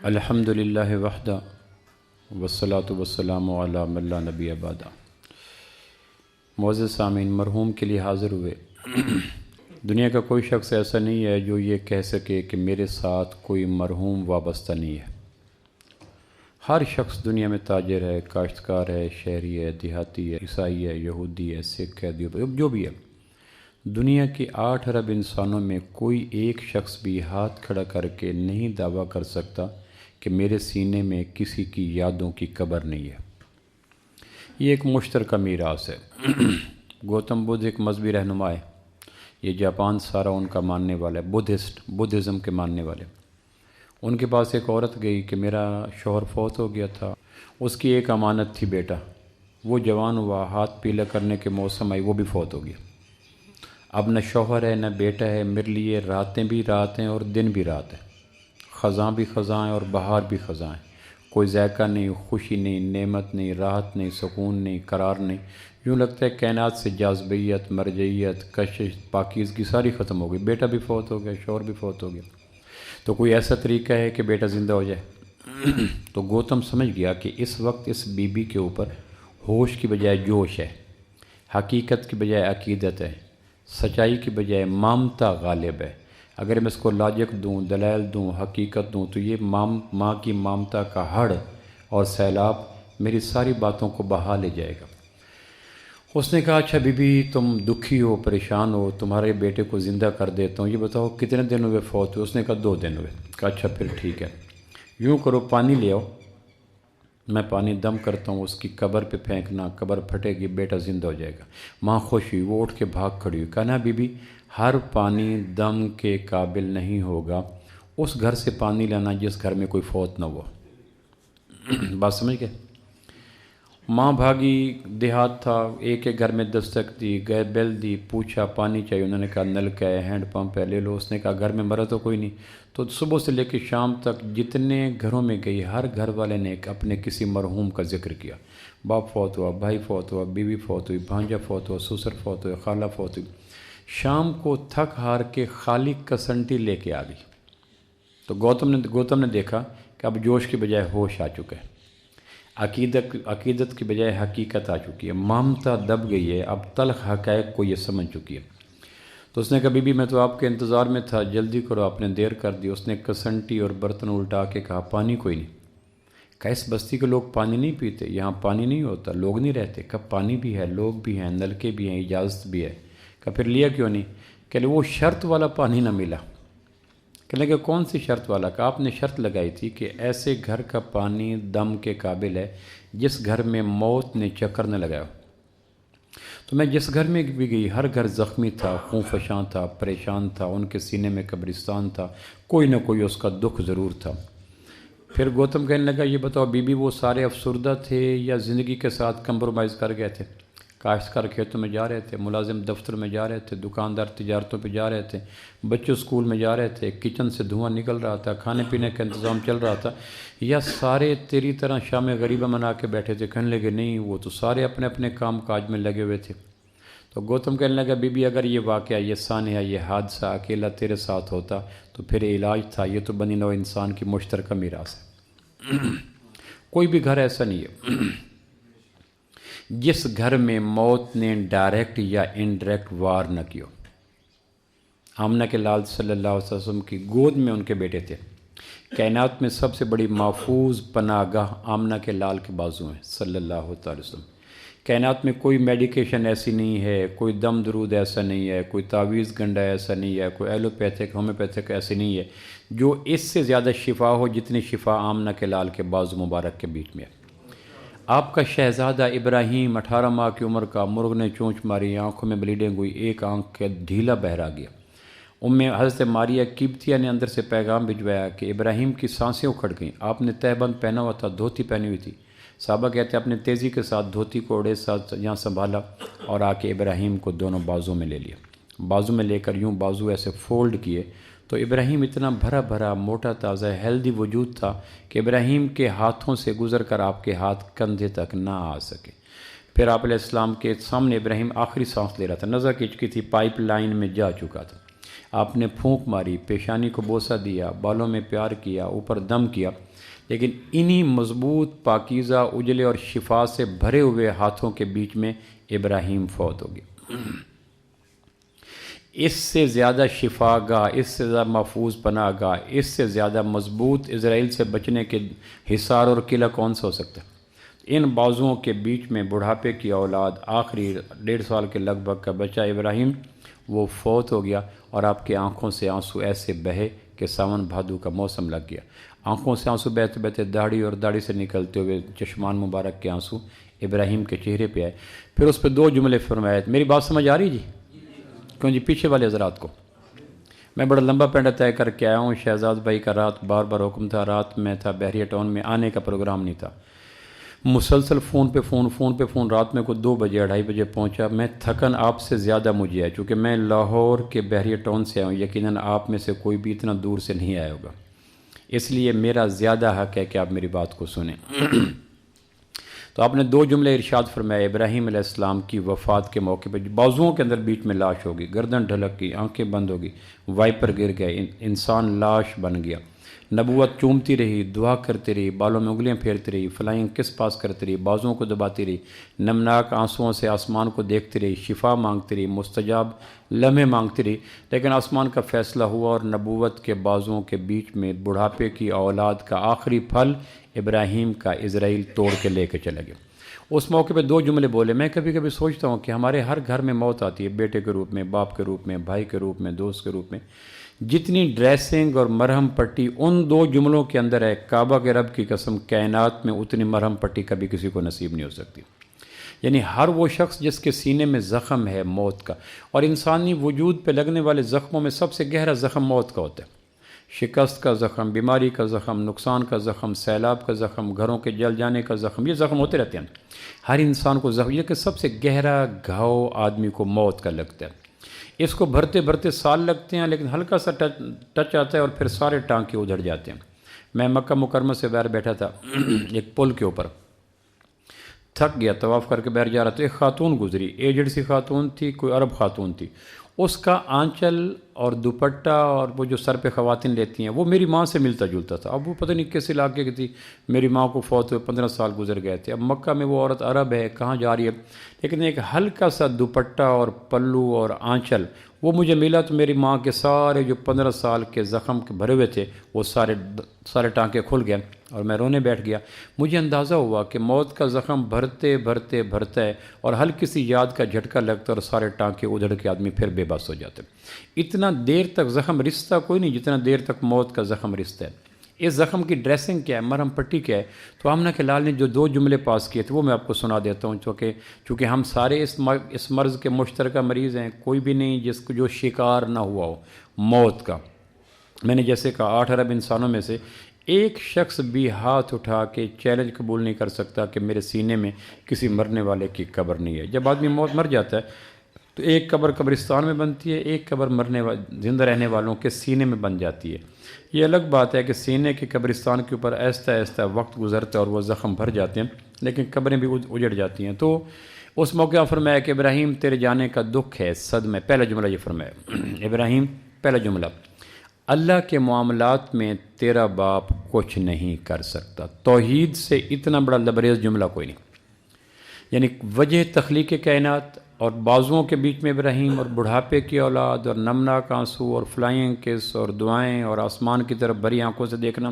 الحمدللہ وحدہ والصلاۃ والسلام علی من لا نبی بعدہ۔ معزز سامعین، مرحوم کے لیے حاضر ہوئے۔ دنیا کا کوئی شخص ایسا نہیں ہے جو یہ کہہ سکے کہ میرے ساتھ کوئی مرحوم وابستہ نہیں ہے۔ ہر شخص دنیا میں تاجر ہے، کاشتکار ہے، شہری ہے، دیہاتی ہے، عیسائی ہے، یہودی ہے، سکھ ہے، جو بھی ہے۔ دنیا کے 8 ارب انسانوں میں کوئی ایک شخص بھی ہاتھ کھڑا کر کے نہیں دعویٰ کر سکتا کہ میرے سینے میں کسی کی یادوں کی قبر نہیں ہے۔ یہ ایک مشترکہ میراث ہے۔ گوتم بدھ ایک مذہبی رہنما ہے۔ یہ جاپان سارا ان کا ماننے والا ہے، بدھزم کے ماننے والے۔ ان کے پاس ایک عورت گئی کہ میرا شوہر فوت ہو گیا تھا، اس کی ایک امانت تھی بیٹا، وہ جوان ہوا، ہاتھ پیلا کرنے کے موسم آئی، وہ بھی فوت ہو گیا۔ اب نہ شوہر ہے نہ بیٹا ہے، میرے لیے راتیں بھی رات ہیں اور دن بھی رات ہیں، خزاں بھی خزاں ہیں اور بہار بھی خزاں ہیں۔ کوئی ذائقہ نہیں، خوشی نہیں، نعمت نہیں، راحت نہیں، سکون نہیں، قرار نہیں۔ یوں لگتا ہے کائنات سے جاذبیت، مرجعیت، کشش، پاکیزگی ساری ختم ہو گئی۔ بیٹا بھی فوت ہو گیا، شوہر بھی فوت ہو گیا، تو کوئی ایسا طریقہ ہے کہ بیٹا زندہ ہو جائے؟ تو گوتم سمجھ گیا کہ اس وقت اس بی بی کے اوپر ہوش کی بجائے جوش ہے، حقیقت کی بجائے عقیدت ہے، سچائی کی بجائے مامتا غالب ہے۔ اگر میں اس کو لاجک دوں، دلائل دوں، حقیقت دوں، تو یہ ماں کی مامتا کا ہڑ اور سیلاب میری ساری باتوں کو بہا لے جائے گا۔ اس نے کہا اچھا بی بی، تم دکھی ہو، پریشان ہو، تمہارے بیٹے کو زندہ کر دیتا ہوں، یہ بتاؤ کتنے دن ہوئے فوت ہوئے؟ اس نے کہا 2 دن ہوئے۔ کہا اچھا پھر ٹھیک ہے، یوں کرو پانی لے آؤ، میں پانی دم کرتا ہوں، اس کی قبر پہ پھینکنا، قبر پھٹے گی، بیٹا زندہ ہو جائے گا۔ ماں خوش ہوئی، وہ اٹھ کے بھاگ کھڑی ہوئی۔ کہا نا بی بی، ہر پانی دم کے قابل نہیں ہوگا، اس گھر سے پانی لانا جس گھر میں کوئی فوت نہ ہوا۔ بات سمجھ گئے؟ ماں بھاگی، دیہات تھا، ایک گھر میں دستک دی، گئے بیل دی، پوچھا پانی چاہیے، انہوں نے کہا نلکا ہے، ہینڈ پمپ ہے، لے لو۔ اس نے کہا گھر میں مرا تو کوئی نہیں۔ تو صبح سے لے کے شام تک جتنے گھروں میں گئی، ہر گھر والے نے اپنے کسی مرحوم کا ذکر کیا۔ باپ فوت ہوا، بھائی فوت ہوا، بیوی فوت ہوئی، بھانجا فوت ہوا، سسر فوت ہوئے، خالہ فوت ہوئی۔ شام کو تھک ہار کے خالی کسنٹی لے کے آ گئی۔ تو گوتم نے دیکھا کہ اب جوش کی بجائے ہوش آ چکا ہے، عقیدت کی بجائے حقیقت آ چکی ہے، مامتا دب گئی ہے، اب تلخ حقائق کو یہ سمجھ چکی ہے۔ تو اس نے کہا بی بی، میں تو آپ کے انتظار میں تھا، جلدی کرو، آپ نے دیر کر دی۔ اس نے کسنٹی اور برتن الٹا کے کہا پانی کوئی نہیں۔ کہا اس بستی کے لوگ پانی نہیں پیتے، یہاں پانی نہیں ہوتا، لوگ نہیں رہتے۔ کہا پانی بھی ہے، لوگ بھی ہیں، نلکے بھی ہیں، اجازت بھی ہے۔ کہا پھر لیا کیوں نہیں؟ کہ وہ شرط والا پانی نہ ملا۔ کہنے لگا کون سی شرط والا؟ کہ آپ نے شرط لگائی تھی کہ ایسے گھر کا پانی دم کے قابل ہے جس گھر میں موت نے چکر نہ لگایا۔ تو میں جس گھر میں بھی گئی، ہر گھر زخمی تھا، خون فشاں تھا، پریشان تھا، ان کے سینے میں قبرستان تھا، کوئی نہ کوئی اس کا دکھ ضرور تھا۔ پھر گوتم کہنے لگا یہ بتاؤ بی بی، وہ سارے افسردہ تھے یا زندگی کے ساتھ کمپرومائز کر گئے تھے؟ کاشتکار کھیتوں میں جا رہے تھے، ملازم دفتر میں جا رہے تھے، دکاندار تجارتوں پہ جا رہے تھے، بچے اسکول میں جا رہے تھے، کچن سے دھواں نکل رہا تھا، کھانے پینے کا انتظام چل رہا تھا، یا سارے تیری طرح شام غریبہ منا کے بیٹھے تھے؟ کہنے لگے نہیں، وہ تو سارے اپنے اپنے کام کاج میں لگے ہوئے تھے۔ تو گوتم کہنے لگا بی بی، اگر یہ واقعہ، یہ سانحہ، یہ حادثہ اکیلا تیرے ساتھ ہوتا تو پھر علاج تھا، یہ تو بنی نوع انسان کی مشترکہ میراث ہے۔ کوئی بھی گھر ایسا نہیں ہے جس گھر میں موت نے ڈائریکٹ یا انڈائریکٹ وار نہ کیو۔ آمنہ کے لال صلی اللہ علیہ وسلم کی گود میں ان کے بیٹے تھے۔ کائنات میں سب سے بڑی محفوظ پناہ گاہ آمنہ کے لال کے بازو ہیں صلی اللہ تعالی وسلم۔ کائنات میں کوئی میڈیکیشن ایسی نہیں ہے، کوئی دم درود ایسا نہیں ہے، کوئی تعویذ گنڈا ایسا نہیں ہے، کوئی ایلوپیتھک ہومیوپیتھک ایسی نہیں ہے جو اس سے زیادہ شفا ہو جتنی شفا آمنہ کے لال کے بازو مبارک کے بیچ میں ہے۔ آپ کا شہزادہ ابراہیم 18 ماہ کی عمر کا، مرغ نے چونچ ماری، آنکھوں میں بلیڈنگ ہوئی، ایک آنکھ کے ڈھیلا بہہ رہ گیا۔ حضرت ماریہ قبطیہ نے اندر سے پیغام بھجوایا کہ ابراہیم کی سانسیں اکھڑ گئیں۔ آپ نے تہبند پہنا ہوا تھا، دھوتی پہنی ہوئی تھی۔ صحابہ کہتے ہیں اپنے تیزی کے ساتھ دھوتی کو اڑے ساتھ یہاں سنبھالا اور آ کے ابراہیم کو دونوں بازو میں لے لیا۔ بازو میں لے کر یوں بازو ایسے فولڈ کیے تو ابراہیم اتنا بھرا بھرا، موٹا تازہ، ہیلدی وجود تھا کہ ابراہیم کے ہاتھوں سے گزر کر آپ کے ہاتھ کندھے تک نہ آ سکے۔ پھر آپ علیہ السلام کے سامنے ابراہیم آخری سانس لے رہا تھا، نظر کھچ کی تھی، پائپ لائن میں جا چکا تھا۔ آپ نے پھونک ماری، پیشانی کو بوسہ دیا، بالوں میں پیار کیا، اوپر دم کیا، لیکن انہی مضبوط، پاکیزہ، اجلے اور شفا سے بھرے ہوئے ہاتھوں کے بیچ میں ابراہیم فوت ہو گیا۔ اس سے زیادہ شفا گاہ، اس سے زیادہ محفوظ پناہ گاہ، اس سے زیادہ مضبوط اسرائیل سے بچنے کے حصار اور قلعہ کون سا ہو سکتا ہے؟ ان بازوؤں کے بیچ میں بڑھاپے کی اولاد، آخری 1.5 سال کے لگ بھگ کا بچہ ابراہیم، وہ فوت ہو گیا، اور آپ کی آنکھوں سے آنسو ایسے بہے کہ ساون بھادو کا موسم لگ گیا۔ آنکھوں سے آنسو بہتے بہتے داڑھی، اور داڑھی سے نکلتے ہوئے چشمان مبارک کے آنسو ابراہیم کے چہرے پہ آئے۔ پھر اس پہ 2 جملے فرمائے۔ میری بات سمجھ آ رہی جی؟ کیوں جی؟ پیچھے والے حضرات کو میں بڑا لمبا پینڈا طے کر کے آیا ہوں۔ شہزاد بھائی کا رات بار بار حکم تھا، رات میں تھا بحریہ ٹاؤن میں، آنے کا پروگرام نہیں تھا، مسلسل فون پہ فون، رات میں کو 2 بجے 2:30 بجے پہنچا۔ میں تھکن آپ سے زیادہ مجھے ہے، چونکہ میں لاہور کے بحریہ ٹاؤن سے آیا ہوں، یقیناً آپ میں سے کوئی بھی اتنا دور سے نہیں آیا ہوگا، اس لیے میرا زیادہ حق ہے کہ آپ میری بات کو سنیں۔ تو آپ نے 2 جملے ارشاد فرمائے۔ ابراہیم علیہ السلام کی وفات کے موقع پہ بازوؤں کے اندر بیچ میں لاش ہوگی، گردن ڈھلک گئی، آنکھیں بند ہوگی، وائپر گر گئے، انسان لاش بن گیا۔ نبوت چومتی رہی، دعا کرتی رہی، بالوں میں انگلیاں پھیرتی رہی، فلائنگ کس پاس کرتی رہی، بازوؤں کو دباتی رہی، نمناک آنسوؤں سے آسمان کو دیکھتی رہی، شفا مانگتی رہی، مستجاب لمحے مانگتی رہی، لیکن آسمان کا فیصلہ ہوا، اور نبوت کے بازوؤں کے بیچ میں بڑھاپے کی اولاد کا آخری پھل ابراہیم کا اسرائیل توڑ کے لے کے چلے گئے۔ اس موقع پہ 2 جملے بولے۔ میں کبھی کبھی سوچتا ہوں کہ ہمارے ہر گھر میں موت آتی ہے، بیٹے کے روپ میں، باپ کے روپ میں، بھائی کے روپ میں، دوست کے روپ میں۔ جتنی ڈریسنگ اور مرہم پٹی ان 2 جملوں کے اندر ہے، کعبہ کے رب کی قسم کائنات میں اتنی مرہم پٹی کبھی کسی کو نصیب نہیں ہو سکتی۔ یعنی ہر وہ شخص جس کے سینے میں زخم ہے موت کا، اور انسانی وجود پہ لگنے والے زخموں میں سب سے گہرا زخم موت کا ہوتا ہے۔ شکست کا زخم، بیماری کا زخم، نقصان کا زخم، سیلاب کا زخم، گھروں کے جل جانے کا زخم، یہ زخم ہوتے رہتے ہیں ہر انسان کو زخم، یہ کہ سب سے گہرا گھاؤ آدمی کو موت کا لگتا ہے۔ اس کو بھرتے بھرتے سال لگتے ہیں، لیکن ہلکا سا ٹچ آتا ہے اور پھر سارے ٹانکے ادھڑ جاتے ہیں۔ میں مکہ مکرمہ سے باہر بیٹھا تھا ایک پل کے اوپر، تھک گیا، طواف کر کے باہر جا رہا تھا، ایک خاتون گزری، ایجڈ سی خاتون تھی، کوئی عرب خاتون تھی۔ اس کا آنچل اور دوپٹہ اور وہ جو سر پہ خواتین لیتی ہیں وہ میری ماں سے ملتا جلتا تھا۔ اب وہ پتہ نہیں کس علاقے کی تھی، میری ماں کو فوت ہوئے 15 سال گزر گئے تھے۔ اب مکہ میں وہ عورت عرب ہے، کہاں جا رہی ہے، لیکن ایک ہلکا سا دوپٹہ اور پلو اور آنچل وہ مجھے ملا، تو میری ماں کے سارے جو 15 سال کے زخم کے بھرے ہوئے تھے وہ سارے ٹانکے کھل گئے، اور میں رونے بیٹھ گیا۔ مجھے اندازہ ہوا کہ موت کا زخم بھرتے بھرتے بھرتا ہے، اور ہلکی سی یاد کا جھٹکا لگتا ہے اور سارے ٹانکے ادھڑ کے آدمی پھر بے بس ہو جاتے۔ اتنا دیر تک زخم رستا کوئی نہیں جتنا دیر تک موت کا زخم رستا ہے۔ اس زخم کی ڈریسنگ کیا ہے، مرہم پٹی کیا ہے؟ تو آمنہ کے لال نے جو 2 جملے پاس کیے تھے وہ میں آپ کو سنا دیتا ہوں، چونکہ ہم سارے اس مرض کے مشترکہ مریض ہیں، کوئی بھی نہیں جو شکار نہ ہوا ہو موت کا۔ میں نے جیسے کہا 8 ارب انسانوں میں سے ایک شخص بھی ہاتھ اٹھا کے چیلنج قبول نہیں کر سکتا کہ میرے سینے میں کسی مرنے والے کی قبر نہیں ہے۔ جب آدمی مر جاتا ہے تو ایک قبر قبرستان میں بنتی ہے، ایک قبر زندہ رہنے والوں کے سینے میں بن جاتی ہے۔ یہ الگ بات ہے کہ سینے کے قبرستان کے اوپر آہستہ آہستہ وقت گزرتا ہے اور وہ زخم بھر جاتے ہیں، لیکن قبریں بھی اجڑ جاتی ہیں۔ تو اس موقع فرمایا کہ ابراہیم تیرے جانے کا دکھ ہے، صدمہ۔ پہلا جملہ یہ فرمایا ابراہیم، پہلا جملہ، اللہ کے معاملات میں تیرا باپ کچھ نہیں کر سکتا۔ توحید سے اتنا بڑا لبریز جملہ کوئی نہیں۔ یعنی وجہ تخلیق کائنات اور بازوؤں کے بیچ میں ابراہیم، اور بڑھاپے کی اولاد، اور نمناک آنسو، اور فلائنگ کس، اور دعائیں، اور آسمان کی طرف بری آنکھوں سے دیکھنا،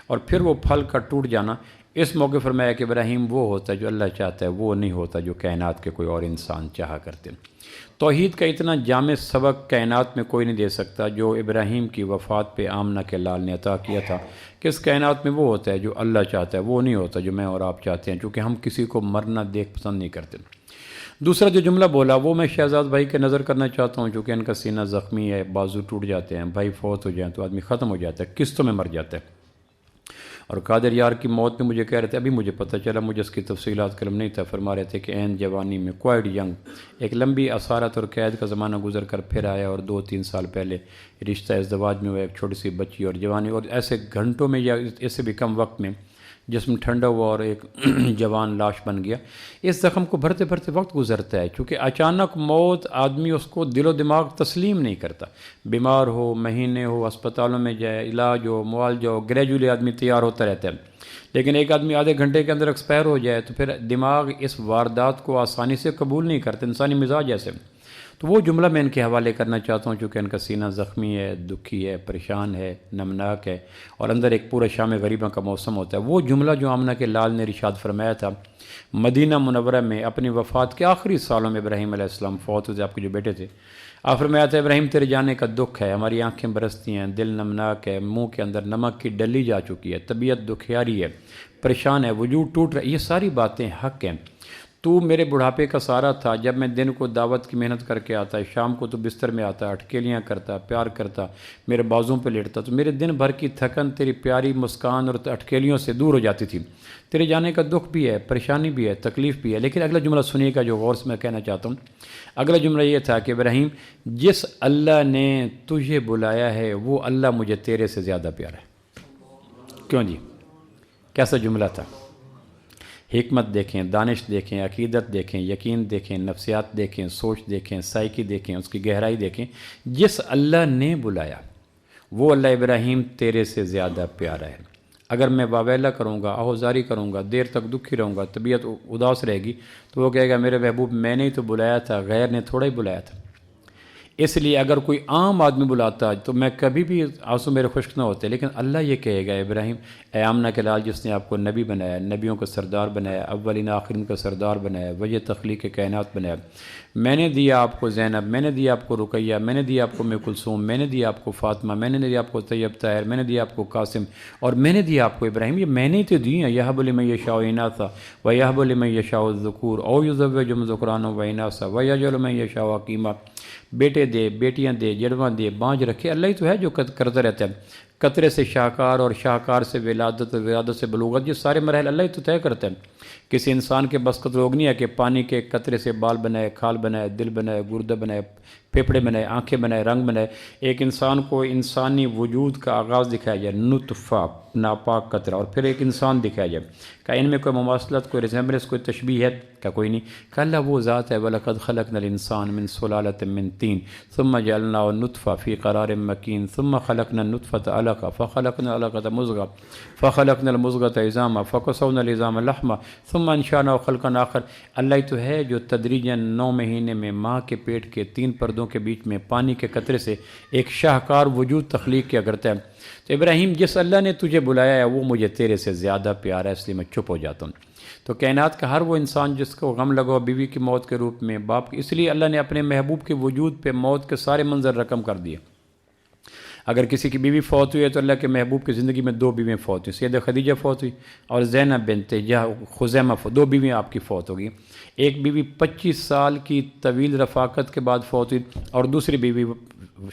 اور پھر وہ پھل کا ٹوٹ جانا۔ اس موقع فرمایا کہ ابراہیم وہ ہوتا ہے جو اللہ چاہتا ہے، وہ نہیں ہوتا جو کائنات کے کوئی اور انسان چاہا کرتے۔ توحید کا اتنا جامع سبق کائنات میں کوئی نہیں دے سکتا جو ابراہیم کی وفات پہ آمنہ کے لال نے عطا کیا تھا، کہ اس کائنات میں وہ ہوتا ہے جو اللہ چاہتا ہے، وہ نہیں ہوتا جو میں اور آپ چاہتے ہیں، چونکہ ہم کسی کو مرنا دیکھ پسند نہیں کرتے۔ دوسرا جو جملہ بولا وہ میں شہزاد بھائی کے نظر کرنا چاہتا ہوں، چونکہ ان کا سینہ زخمی ہے، بازو ٹوٹ جاتے ہیں، بھائی فوت ہو جائیں تو آدمی ختم ہو جاتا ہے، قسطوں میں مر جاتا ہے۔ اور قادر یار کی موت میں مجھے کہہ رہے تھے، ابھی مجھے پتہ چلا، مجھے اس کی تفصیلات علم نہیں تھا، فرما رہے تھے کہ عین جوانی میں کوائٹ ینگ، ایک لمبی اسارت اور قید کا زمانہ گزر کر پھر آیا، اور 2-3 سال پہلے رشتہ ازدواج میں ہوا، ایک چھوٹی سی بچی، اور جوانی، اور ایسے گھنٹوں میں یا اس سے بھی کم وقت میں جسم ٹھنڈا ہوا اور ایک جوان لاش بن گیا۔ اس زخم کو بھرتے بھرتے وقت گزرتا ہے، چونکہ اچانک موت آدمی اس کو دل و دماغ تسلیم نہیں کرتا۔ بیمار ہو، مہینے ہو، اسپتالوں میں جائے، علاج ہو، معالجہ ہو، گریجولی آدمی تیار ہوتا رہتا ہے، لیکن ایک آدمی آدھے گھنٹے کے اندر ایکسپائر ہو جائے تو پھر دماغ اس واردات کو آسانی سے قبول نہیں کرتا، انسانی مزاج ایسے۔ تو وہ جملہ میں ان کے حوالے کرنا چاہتا ہوں، چونکہ ان کا سینہ زخمی ہے، دکھی ہے، پریشان ہے، نمناک ہے، اور اندر ایک پورا شام غریباں کا موسم ہوتا ہے۔ وہ جملہ جو آمنہ کے لال نے ارشاد فرمایا تھا مدینہ منورہ میں اپنی وفات کے آخری سالوں میں، ابراہیم علیہ السلام فوت ہوتے، آپ کے جو بیٹے تھے، آپ فرمایا تھا ابراہیم تیرے جانے کا دکھ ہے، ہماری آنکھیں برستی ہیں، دل نمناک ہے، منہ کے اندر نمک کی ڈلی جا چکی ہے، طبیعت دکھیاری ہے، پریشان ہے، وجود ٹوٹ رہا ہے، یہ ساری باتیں حق ہیں۔ تو میرے بڑھاپے کا سہارا تھا، جب میں دن کو دعوت کی محنت کر کے آتا، شام کو تو بستر میں آتا، اٹکیلیاں کرتا، پیار کرتا، میرے بازوں پہ لیٹتا، تو میرے دن بھر کی تھکن تیری پیاری مسکان اور اٹکیلیوں سے دور ہو جاتی تھی۔ تیرے جانے کا دکھ بھی ہے، پریشانی بھی ہے، تکلیف بھی ہے، لیکن اگلا جملہ سنیے گا جو غور سے میں کہنا چاہتا ہوں۔ اگلا جملہ یہ تھا کہ ابراہیم، جس اللہ نے تجھے بلایا ہے وہ اللہ مجھے تیرے سے زیادہ پیارا ہے۔ کیوں جی؟ کیسا جملہ تھا؟ حکمت دیکھیں، دانش دیکھیں، عقیدت دیکھیں، یقین دیکھیں، نفسیات دیکھیں، سوچ دیکھیں، سائیکی دیکھیں، اس کی گہرائی دیکھیں۔ جس اللہ نے بلایا وہ اللہ ابراہیم تیرے سے زیادہ پیارا ہے۔ اگر میں واویلا کروں گا، آہوزاری کروں گا، دیر تک دکھی رہوں گا، طبیعت اداس رہے گی، تو وہ کہے گا میرے محبوب میں نے ہی تو بلایا تھا، غیر نے تھوڑا ہی بلایا تھا۔ اس لیے اگر کوئی عام آدمی بلاتا تو میں کبھی بھی آنسو میرے خشک نہ ہوتے، لیکن اللہ یہ کہے گا ابراہیم، اے آمنہ کے لال جس نے آپ کو نبی بنایا، نبیوں کا سردار بنایا، اولین آخرین کا سردار بنایا، وجہ تخلیق کائنات بنایا، میں نے دیا آپ کو زینب، میں نے دیا آپ کو رقیہ، میں نے دیا آپ کو ام کلثوم، میں نے دیا آپ کو فاطمہ، میں نے دیا آپ کو طیب طاہر، میں نے دیا آپ کو قاسم، اور میں نے دیا آپ کو ابراہیم۔ یہ میں نے تو دی ہیں، یہب لمن یشاء اناثا ویہب لمن یشاء الذکور او یزوجہم ذکرانا و اناثا ویجعل من یشاء عقیما۔ بیٹے دے، بیٹیاں دے، جڑواں دے، بانج رکھے، اللہ ہی تو ہے جو کرتا رہتا ہے۔ قطرے سے شاہکار اور شاہکار سے ولادت، ولادت سے بلوغت، یہ سارے مراحل اللہ ہی تو طے کرتا ہے۔ کسی انسان کے بس کا لوگ نہیں ہے کہ پانی کے قطرے سے بال بنائے، کھال بنائے، دل بنائے، گردہ بنائے، پھیپھڑے بنائے، آنکھیں بنائے، رنگ بنائے۔ ایک انسان کو انسانی وجود کا آغاز دکھایا جائے، نطفہ، ناپاک قطرہ، اور پھر ایک انسان دکھایا جائے۔ کہ ان میں کوئی مماثلت، کوئی ریزمبلنس، کوئی تشبیہ ہے؟ کہ کوئی نہیں۔ کہ اللہ وہ ذات ہے، وَلَقَدْ خَلَقْنَا الْإِنسَانَ مِنْ سُلَالَةٍ مِنْ طِينٍ ثُمَّ جَعَلْنَاهُ نُطْفَةً فِي قَرَارٍ مَكِينٍ ثُمَّ خَلَقْنَا النُّطْفَةَ عَلَقَةً فَخَلَقْنَا الْعَلَقَةَ مُضْغَةً فَخَلَقْنَا الْمُضْغَةَ عِظَامًا فَكَسَوْنَا الْعِظَامَ لَحْمًا ثُمَّ أَنشَأْنَاهُ خَلْقًا آخَرَ۔ اللہ ہی تو ہے جو تدریجاً 9 مہینے میں ماں کے پیٹ کے 3 پردوں کے بیچ میں پانی کے قطرے سے ایک شاہکار وجود تخلیق کیا کرتا ہے۔ تو ابراہیم، جس اللہ نے تجھے بلایا ہے وہ مجھے تیرے سے زیادہ پیارا ہے، اس لیے میں چپ ہو جاتا ہوں۔ تو کائنات کا ہر وہ انسان جس کو غم لگا بیوی کی موت کے روپ میں، باپ کی، اس لیے اللہ نے اپنے محبوب کے وجود پہ موت کے سارے منظر رقم کر دیے۔ اگر کسی کی بیوی فوت ہوئی ہے تو اللہ کے محبوب کی زندگی میں 2 بیویاں فوت ہوئی، سیدہ خدیجہ فوت ہوئی اور زینب بنت خزیمہ فوت، 2 بیویاں آپ کی فوت ہو گئی۔ ایک بیوی 25 سال کی طویل رفاقت کے بعد فوت ہوئی اور دوسری بیوی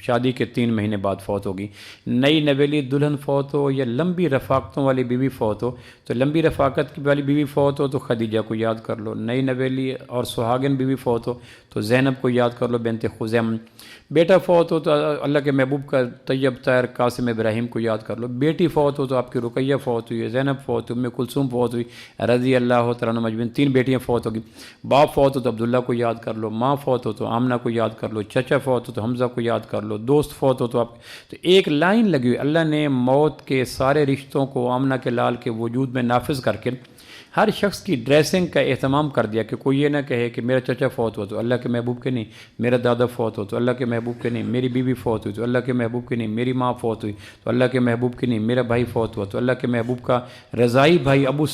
شادی کے 3 مہینے بعد فوت ہوگی۔ نئی نویلی دلہن فوت ہو یا لمبی رفاقتوں والی بیوی فوت ہو، تو لمبی رفاقت والی بیوی فوت ہو تو خدیجہ کو یاد کر لو، نئی نویلی اور سہاگن بیوی فوت ہو تو زینب کو یاد کر لو بنت خزیم۔ بیٹا فوت ہو تو اللہ کے محبوب کا طیب طاہر قاسم ابراہیم کو یاد کر لو، بیٹی فوت ہو تو آپ کی رقیہ فوت ہوئی، زینب فوت ہوئی، ام کلثوم فوت ہوئی رضی اللہ تعالیٰ عنہم اجمعین، 3 بیٹیاں فوت ہوگی۔ باپ فوت ہو تو عبداللہ کو یاد کر لو، ماں فوت ہو تو آمنہ کو یاد کر لو، چچا فوت ہو تو حمزہ کو یاد کر لو، دوست فوت ہو تو آپ، تو ایک لائن لگی ہوئی۔ اللہ نے موت کے سارے رشتوں کو آمنہ کے لال کے وجود میں نافذ کر کے ہر شخص کی ڈریسنگ کا اہتمام کر دیا کہ کوئی یہ نہ کہے کہ میرا چچا فوت ہو تو اللہ کے محبوب کے نہیں، میرا دادا فوت ہو تو اللہ کے محبوب کے نہیں، میری بیوی فوت ہوئی تو اللہ کے محبوب کے نہیں، میری ماں فوت ہوئی تو اللہ کے محبوب کے نہیں، میرا بھائی فوت ہوا تو اللہ کے محبوب کا رضائی بھائی ابو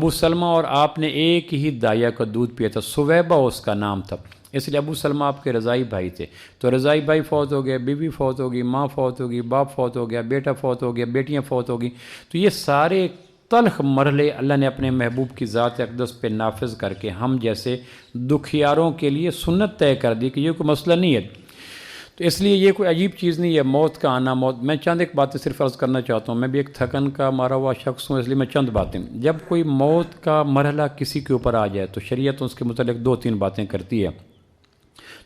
سلمہ اور آپ نے ایک ہی دایا کا دودھ پیا تھا، سویبہ اس کا نام تھا، اس لیے ابو سلمہ آپ کے رضائی بھائی تھے۔ تو رضائی بھائی فوت ہو گیا، بیوی فوت ہوگی، ماں فوت ہوگی، باپ فوت ہو گیا، بیٹا فوت ہو گیا، بیٹیاں فوت ہوگی، تو یہ سارے تلخ مرحلے اللہ نے اپنے محبوب کی ذات اقدس پہ نافذ کر کے ہم جیسے دکھیاروں کے لیے سنت طے کر دی کہ یہ کوئی مسئلہ نہیں ہے۔ تو اس لیے یہ کوئی عجیب چیز نہیں ہے موت کا آنا۔ موت، میں چند ایک باتیں صرف عرض کرنا چاہتا ہوں، میں بھی ایک تھکن کا مارا ہوا شخص ہوں، اس لیے میں چند باتیں، جب کوئی موت کا مرحلہ کسی کے اوپر آ جائے تو شریعت اس کے متعلق 2-3 باتیں کرتی ہے۔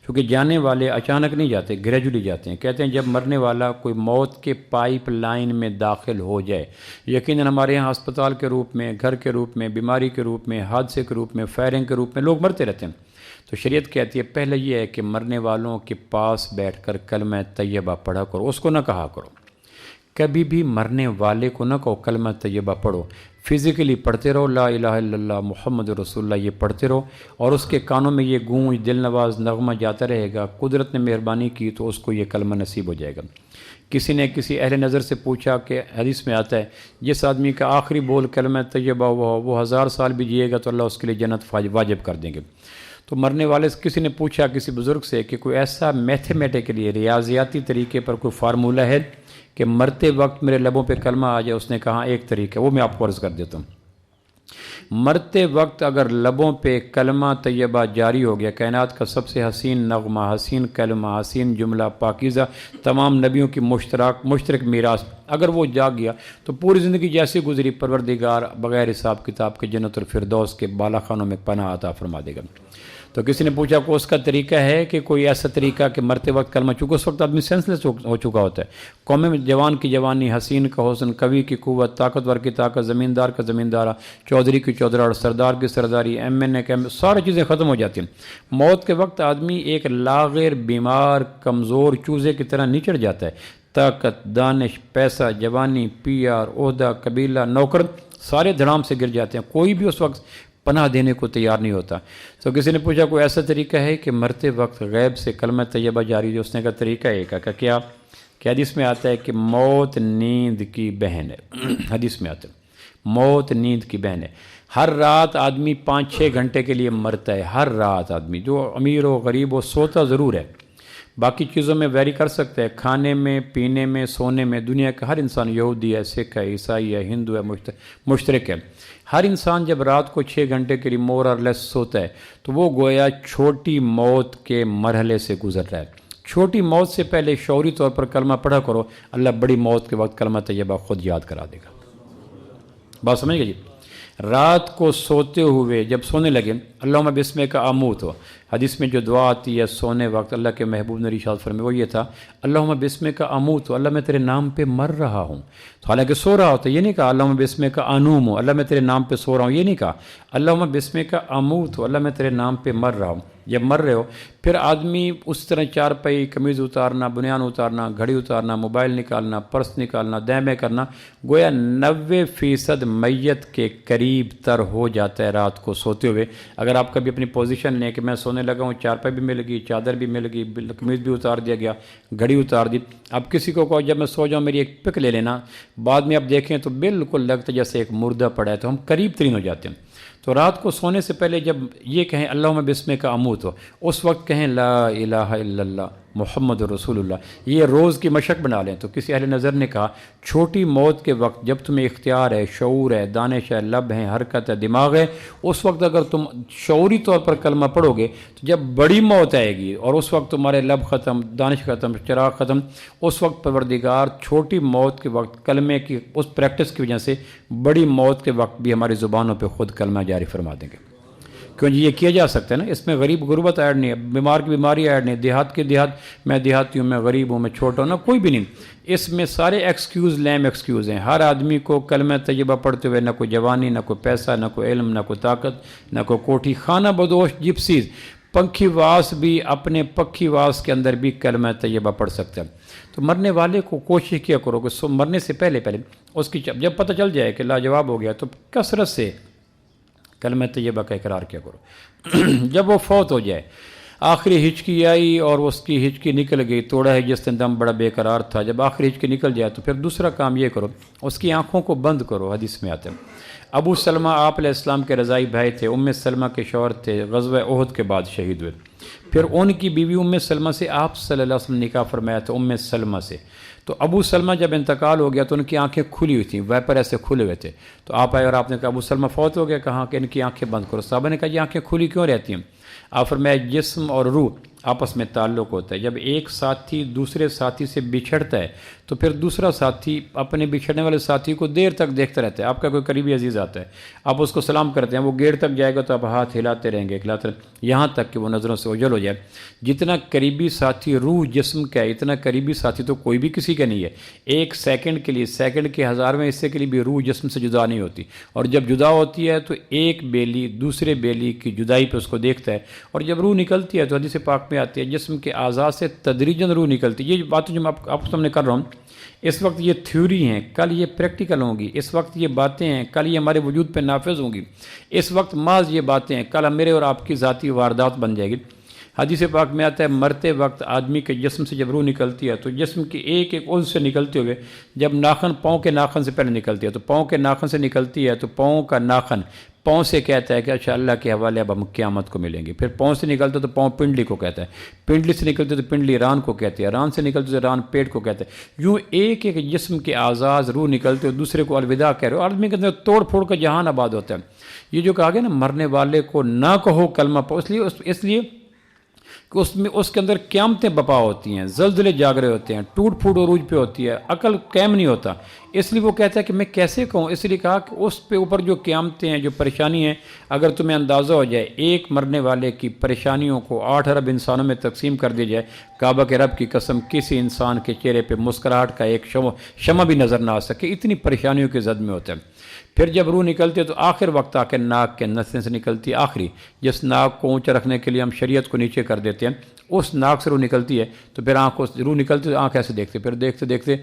کیونکہ جانے والے اچانک نہیں جاتے، گریجولی جاتے ہیں۔ کہتے ہیں جب مرنے والا کوئی موت کے پائپ لائن میں داخل ہو جائے، یقیناً ہمارے یہاں ہسپتال کے روپ میں، گھر کے روپ میں، بیماری کے روپ میں، حادثے کے روپ میں، فائرنگ کے روپ میں لوگ مرتے رہتے ہیں، تو شریعت کہتی ہے پہلے یہ ہے کہ مرنے والوں کے پاس بیٹھ کر کلمہ طیبہ پڑھا کرو، اس کو نہ کہا کرو، کبھی بھی مرنے والے کو نہ کہو کلمہ طیبہ پڑھو، فزیکلی پڑھتے رہو لا الہ الا اللہ محمد رسول اللہ، یہ پڑھتے رہو، اور اس کے کانوں میں یہ گونج دل نواز نغمہ جاتا رہے گا، قدرت نے مہربانی کی تو اس کو یہ کلمہ نصیب ہو جائے گا۔ کسی نے کسی اہل نظر سے پوچھا کہ حدیث میں آتا ہے جس آدمی کا آخری بول کلمہ طیبہ ہوا ہو وہ 1000 سال بھی جیے گا تو اللہ اس کے لیے جنت واجب کر دیں گے۔ تو مرنے والے سے کسی نے پوچھا کسی بزرگ سے کہ کوئی ایسا میتھمیٹیکلی ریاضیاتی طریقے پر کوئی فارمولہ ہے کہ مرتے وقت میرے لبوں پہ کلمہ آ جائے؟ اس نے کہا ایک طریقہ، وہ میں آپ کو عرض کر دیتا ہوں۔ مرتے وقت اگر لبوں پہ کلمہ طیبہ جاری ہو گیا، کائنات کا سب سے حسین نغمہ، حسین کلمہ، حسین جملہ، پاکیزہ تمام نبیوں کی مشترک میراث، اگر وہ جاگ گیا تو پوری زندگی جیسی گزری پروردگار بغیر حساب کتاب کے جنت الفردوس کے بالا خانوں میں پناہ عطا فرما دے گا۔ تو کسی نے پوچھا کہ اس کا طریقہ ہے کہ کوئی ایسا طریقہ کہ مرتے وقت کلمہ، چونکہ اس وقت آدمی سینس لیس ہو چکا ہوتا ہے، قوم میں جوان کی جوانی، حسین کا حسن، قوی کی قوت، طاقتور کی طاقت، زمیندار کا زمیندارہ، چودھری کی چودھراڑ، سردار کی سرداری، ایم این اے کا ساری چیزیں ختم ہو جاتی ہیں۔ موت کے وقت آدمی ایک لاغر، بیمار، کمزور چوزے کی طرح نچڑ جاتا ہے، طاقت، دانش، پیسہ، جوانی، پی آر، عہدہ، قبیلہ، نوکر سارے دھڑام سے گر جاتے ہیں، کوئی بھی اس وقت پناہ دینے کو تیار نہیں ہوتا۔ تو کسی نے پوچھا کوئی ایسا طریقہ ہے کہ مرتے وقت غیب سے کلمہ طیبہ جاری جو؟ اس نے کا طریقہ ایک ہے کہ کیا حدیث میں آتا ہے کہ موت نیند کی بہن ہے، حدیث میں آتا ہے موت نیند کی بہن ہے۔ ہر رات آدمی 5-6 گھنٹے کے لیے مرتا ہے، ہر رات آدمی، جو امیر ہو غریب ہو سوتا ضرور ہے، باقی چیزوں میں ویری کر سکتے ہیں، کھانے میں، پینے میں، سونے میں، دنیا کا ہر انسان، یہودی ہے، سکھ ہے، عیسائی ہے، ہندو ہے، مشترک ہے۔ ہر انسان جب رات کو 6 گھنٹے کے لیے مور اور لیس سوتا ہے تو وہ گویا چھوٹی موت کے مرحلے سے گزر رہا ہے۔ چھوٹی موت سے پہلے شعوری طور پر کلمہ پڑھا کرو، اللہ بڑی موت کے وقت کلمہ طیبہ خود یاد کرا دے گا۔ بات سمجھ گئے جی؟ رات کو سوتے ہوئے جب سونے لگے اللہم بسمک اموت ہو، حدیث میں جو دعا آتی ہے سونے وقت اللہ کے محبوب نے ارشاد فرمایا وہ یہ تھا اللہم بسمک اموت ہو، اللہ میں تیرے نام پہ مر رہا ہوں۔ تو حالانکہ سو رہا ہوتا ہے، یہ نہیں کہا اللہم بسمک انوم ہو، اللہ میں تیرے نام پہ سو رہا ہوں، یہ نہیں کہا اللہم بسمک اموت ہو، اللہ میں تیرے نام پہ مر رہا ہوں۔ جب مر رہے ہو پھر آدمی اس طرح چارپائی، قمیض اتارنا، بنیان اتارنا، گھڑی اتارنا، موبائل نکالنا، پرس نکالنا، دائمے کرنا، گویا 90% میت کے قریب تر ہو جاتا ہے رات کو سوتے ہوئے۔ اگر آپ کبھی اپنی پوزیشن لیں کہ میں سونے لگا ہوں، چارپائی بھی مل گئی، چادر بھی مل گئی، قمیض بھی اتار دیا گیا، گھڑی اتار دی، اب کسی کو کہو جب میں سو جاؤں میری ایک پک لے لینا، بعد میں آپ دیکھیں تو بالکل لگتا ہے جیسے ایک مردہ پڑا ہے، تو ہم قریب ترین ہو جاتے ہیں۔ تو رات کو سونے سے پہلے جب یہ کہیں اللہم بسمک اموت ہو، اس وقت کہیں لا الہ الا اللہ محمد رسول اللہ، یہ روز کی مشق بنا لیں۔ تو کسی اہل نظر نے کہا چھوٹی موت کے وقت جب تمہیں اختیار ہے، شعور ہے، دانش ہے، لب ہے، حرکت ہے، دماغ ہے، اس وقت اگر تم شعوری طور پر کلمہ پڑھو گے تو جب بڑی موت آئے گی اور اس وقت تمہارے لب ختم، دانش ختم، چراغ ختم، اس وقت پروردگار چھوٹی موت کے وقت کلمے کی اس پریکٹس کی وجہ سے بڑی موت کے وقت بھی ہماری زبانوں پہ خود کلمہ جاری فرما دیں گے۔ کیوں جی یہ کیا جا سکتا ہے نا، اس میں غریب غربت ایڈ نہیں ہے، بیمار کی بیماری ایڈ نہیں، دیہات کے دیہات، میں دیہاتی ہوں، میں غریب ہوں، میں چھوٹا ہوں، نا کوئی بھی نہیں، اس میں سارے ایکسکیوز لیم ایکسکیوز ہیں۔ ہر آدمی کو کلمہ طیبہ پڑھتے ہوئے نہ کوئی جوانی، نہ کوئی پیسہ، نہ کوئی علم، نہ کوئی طاقت، نہ کوئی کوٹھی، خانہ بدوش جپسیز، پنکھی واس بھی اپنے پکھی واس کے اندر بھی کلمہ طیبہ پڑھ سکتا ہے۔ تو مرنے والے کو کوشش کیا کرو کہ مرنے سے پہلے اس کی جب پتہ چل جائے کہ لاجواب ہو گیا تو کثرت سے کلمہ طیبہ کا اقرار کیا کرو۔ جب وہ فوت ہو جائے، آخری ہچکی آئی اور اس کی ہچکی نکل گئی، توڑا ہے جس نے دم بڑا بے قرار تھا، جب آخری ہچکی نکل جائے تو پھر دوسرا کام یہ کرو اس کی آنکھوں کو بند کرو۔ حدیث میں آتے ہیں ابو سلمہ آپ علیہ السلام کے رضائی بھائی تھے، ام سلمہ کے شوہر تھے، غزوہ احد کے بعد شہید ہوئے، پھر ان کی بیوی ام سلمہ سے آپ صلی اللہ علیہ وسلم نے نکاح فرمایا تھا ام سلمہ سے۔ تو ابو سلمہ جب انتقال ہو گیا تو ان کی آنکھیں کھلی ہوئی تھیں، ویپر ایسے کھلے ہوئے تھے، تو آپ آئے اور آپ نے کہا ابو سلمہ فوت ہو گیا، کہاں کہ ان کی آنکھیں بند کرو۔ صحابہ نے کہا یہ آنکھیں کھلی کیوں رہتی ہیں؟ آپ فرمایا جسم اور روح آپس میں تعلق ہوتا ہے، جب ایک ساتھی دوسرے ساتھی سے بچھڑتا ہے تو پھر دوسرا ساتھی اپنے بچھڑنے والے ساتھی کو دیر تک دیکھتا رہتا ہے. آپ کا کوئی قریبی عزیز آتا ہے, آپ اس کو سلام کرتے ہیں, وہ گیٹ تک جائے گا تو آپ ہاتھ ہلاتے رہیں گے یہاں تک کہ وہ نظروں سے اوجھل ہو جائے. جتنا قریبی ساتھی روح جسم کا ہے, اتنا قریبی ساتھی تو کوئی بھی کسی کا نہیں ہے. ایک سیکنڈ کے لیے, سیکنڈ کے 1000ویں حصے کے لیے بھی روح جسم سے جدا نہیں ہوتی, اور جب جدا ہوتی ہے تو ایک بیلی دوسرے بیلی کی جدائی پہ اس کو دیکھتا ہے. اور جب روح نکلتی ہے تو حدیث پاک میں آتی ہے جسم کے اعضاء سے تدریجاً روح نکلتی ہے. یہ باتیں جو میں آپ کو سامنے کر رہا ہوں اس وقت یہ تھیوری ہیں, کل یہ پریکٹیکل ہوں گی. اس وقت یہ باتیں ہیں, کل یہ ہمارے وجود پہ نافذ ہوں گی. اس وقت محض یہ باتیں ہیں, کل میرے اور آپ کی ذاتی واردات بن جائے گی. حدیث پاک میں آتا ہے مرتے وقت آدمی کے جسم سے جب روح نکلتی ہے تو جسم کی ایک ایک عضو سے نکلتے ہوئے جب ناخن پاؤں کے ناخن سے پہلے نکلتی ہے تو پاؤں کے ناخن سے نکلتی ہے تو پاؤں کا ناخن پاؤں سے کہتا ہے کہ اچھا اللہ کے حوالے اب ہم قیامت کو ملیں گے. پھر پاؤں سے نکلتا تو پاؤں پنڈلی کو کہتا ہے, پنڈلی سے نکلتے تو پنڈلی ران کو کہتے ہیں, ران سے نکلتے تو ران پیٹ کو کہتے ہیں. یوں ایک ایک جسم کے اعضاء روح نکلتے اور دوسرے کو الوداع کہہ رہے ہو. آدمی کے اندر توڑ پھوڑ کا جہان آباد ہوتا ہے. یہ جو کہا گیا نا مرنے والے کو نہ کہو کلمہ پڑھو, اس لیے کہ اس کے اندر قیامتیں بپا ہوتی ہیں, زلزلے جاگ رہے ہوتے ہیں, ٹوٹ پھوٹ عروج پہ ہوتی ہے, عقل قائم نہیں ہوتا. اس لیے وہ کہتا ہے کہ میں کیسے کہوں. اس لیے کہا کہ اس پہ اوپر جو قیامتیں ہیں, جو پریشانی ہیں, اگر تمہیں اندازہ ہو جائے ایک مرنے والے کی پریشانیوں کو 8 ارب انسانوں میں تقسیم کر دی جائے, کعبہ کے رب کی قسم کسی انسان کے چہرے پہ مسکراہٹ کا ایک شمع بھی نظر نہ آ سکے, اتنی پریشانیوں کی زد میں ہوتا ہے. پھر جب روح نکلتی ہے تو آخر وقت آ کے ناک کے نسیں سے نکلتی ہے, آخری جس ناک کو اونچا رکھنے کے لیے ہم شریعت کو نیچے کر دیتے ہیں, اس ناک سے روح نکلتی ہے تو پھر روح نکلتی ہے تو آنکھ ایسے دیکھتے, پھر دیکھتے دیکھتے